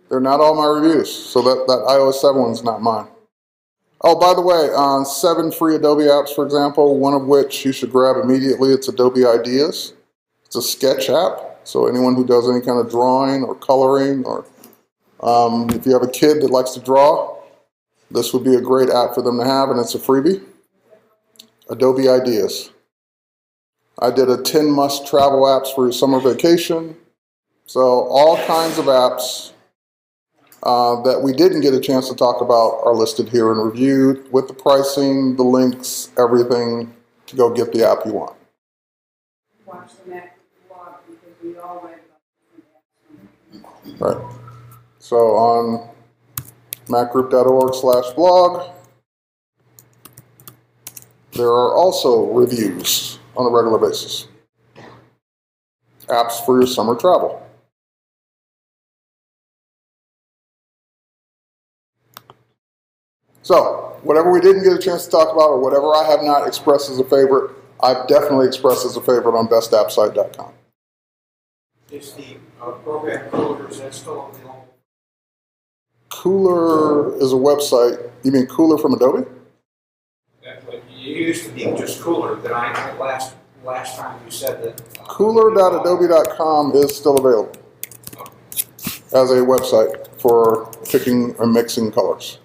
They're not all my reviews, so that iOS 7 one's not mine. Oh, by the way, on 7 free Adobe apps, for example, one of which you should grab immediately, it's Adobe Ideas. It's a sketch app, so anyone who does any kind of drawing or coloring, or if you have a kid that likes to draw, this would be a great app for them to have, and it's a freebie. Adobe Ideas. I did a 10 must travel apps for your summer vacation. So all kinds of apps that we didn't get a chance to talk about are listed here and reviewed with the pricing, the links, everything to go get the app you want. Watch the MacGroup blog because we all write about different apps. Right. So on macgroup.org/blog, there are also reviews on a regular basis. Apps for your summer travel. So, whatever we didn't get a chance to talk about, or whatever I have not expressed as a favorite, I've definitely expressed as a favorite on bestappsite.com. Is the program Cooler, is that still available? Cooler is a website. You mean Cooler from Adobe? It used to be just Cooler. That last time you said that. Cooler.adobe.com is still available as a website for picking or mixing colors.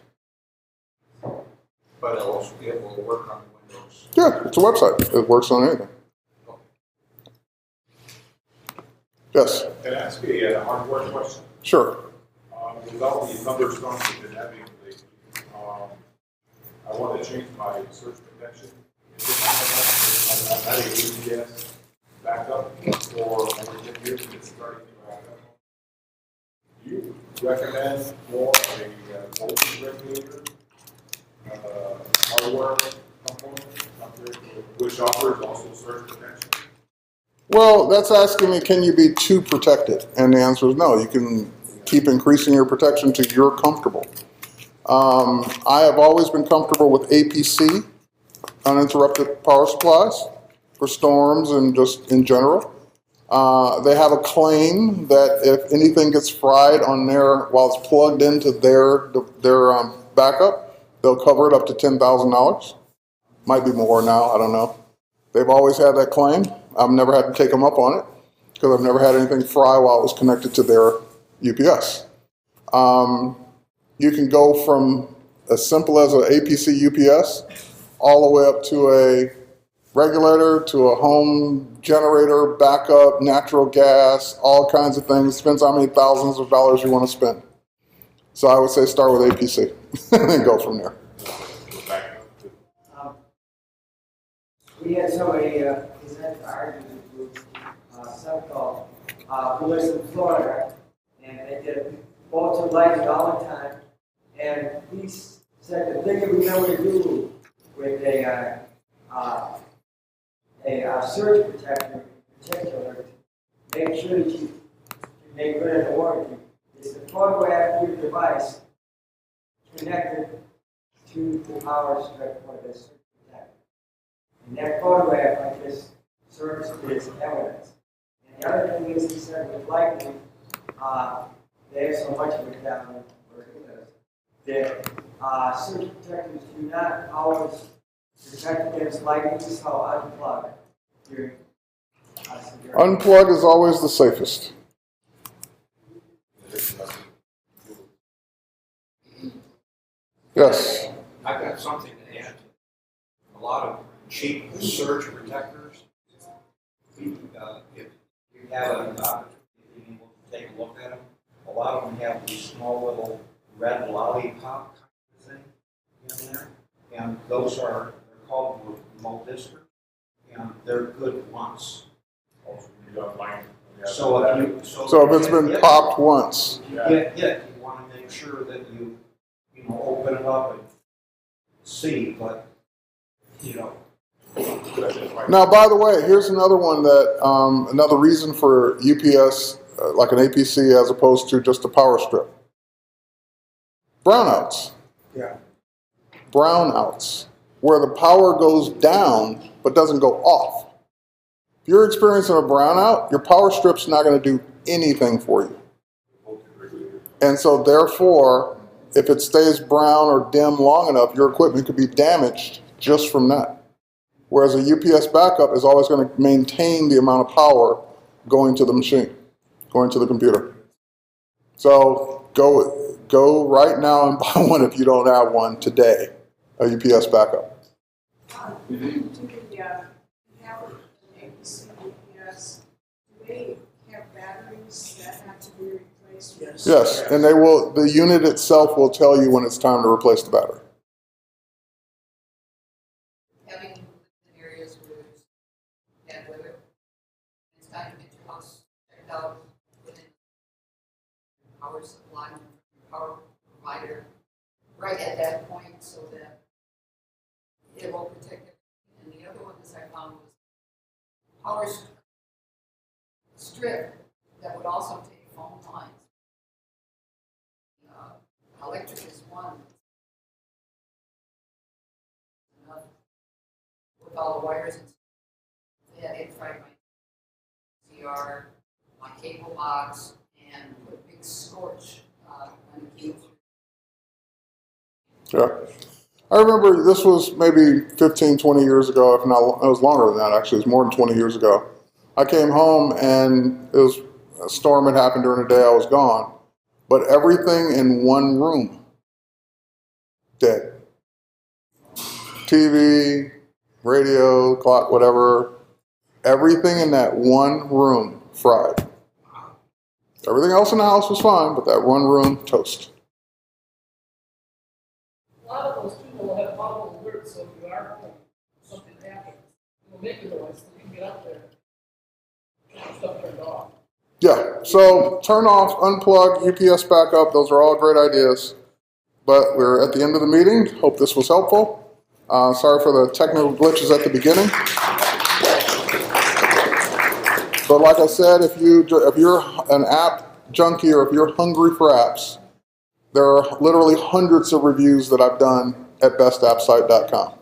But it'll also be able to work on Windows. Yeah, it's a website. It works on anything. Yes? Can I ask a hardware question? Sure. With all the thunderstorms we've been having lately, I want to change my search protection. I'm having APS backup for over 10 years and it's starting to back up. Do you recommend more a voltage regulator hardware component which offers also search protection? Well, that's asking me, can you be too protected? And the answer is no. You can keep increasing your protection till you're comfortable. I have always been comfortable with APC, uninterrupted power supplies, for storms and just in general. They have a claim that if anything gets fried on their, while it's plugged into their backup, they'll cover it up to $10,000. Might be more now, I don't know. They've always had that claim. I've never had to take them up on it because I've never had anything fry while it was connected to their UPS. You can go from as simple as an APC UPS all the way up to a regulator, to a home generator, backup, natural gas, all kinds of things. Depends how many thousands of dollars you want to spend. So I would say start with APC and then go from there. We had somebody present the argument group, some called who lives in Florida, and they did boats and lightning all the time. And he said the thing that we know to do with a surge protector in particular, make sure that you make good of the warranty, is to photograph your device connected to the power strip for this surge protector. And that photograph like this serves as evidence. And the other thing is, he said with lightning, they have so much of it down where he lives, that surge protectors do not always protect against lightning, so unplug your Unplug is always the safest. Yes. I've got something to add. A lot of cheap surge protectors. If you have an opportunity to take a look at them, a lot of them have these small little red lollipop kind of thing in there, and those are they're called remote disker, and they're good once. So if it's been popped once. If you get hit, you want to make sure that you open it up and see, but Now, by the way, here's another one that, another reason for UPS, like an APC as opposed to just a power strip. Brownouts. Yeah. Brownouts, where the power goes down but doesn't go off. If you're experiencing a brownout, your power strip's not going to do anything for you. And so therefore, if it stays brown or dim long enough, your equipment could be damaged just from that. Whereas a UPS backup is always going to maintain the amount of power going to the machine, going to the computer. So go right now and buy one if you don't have one today, a UPS backup. Do the Howard and ABC UPS, do they have batteries that have to be replaced? Yes, and the unit itself will tell you when it's time to replace the battery. Having lived in areas where there's bad weather, it's time to get your house checked out within power supply, power provider, right at that point so that it will protect it. And the other one that I found was power strip that would also take phone lines. Electric is one. With all the wires and stuff. They tried my CR, my cable box, and put a big scorch when it came through. Yeah. I remember this was maybe 15, 20 years ago, if not, it was longer than that actually, it was more than 20 years ago. I came home and a storm had happened during the day, I was gone, but everything in one room, dead. TV, radio, clock, whatever, everything in that one room fried. Everything else in the house was fine, but that one room, toast. A lot of those people will have audible alerts, so if you are home, something happens, it will make a noise, so you can get up there, get your stuff turned off. Yeah, so turn off, unplug, UPS backup, those are all great ideas. But we're at the end of the meeting. Hope this was helpful. Sorry for the technical glitches at the beginning. But like I said, if you're an app junkie or if you're hungry for apps, there are literally hundreds of reviews that I've done at bestappsite.com.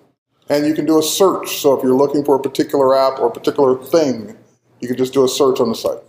And you can do a search. So if you're looking for a particular app or a particular thing, you can just do a search on the site.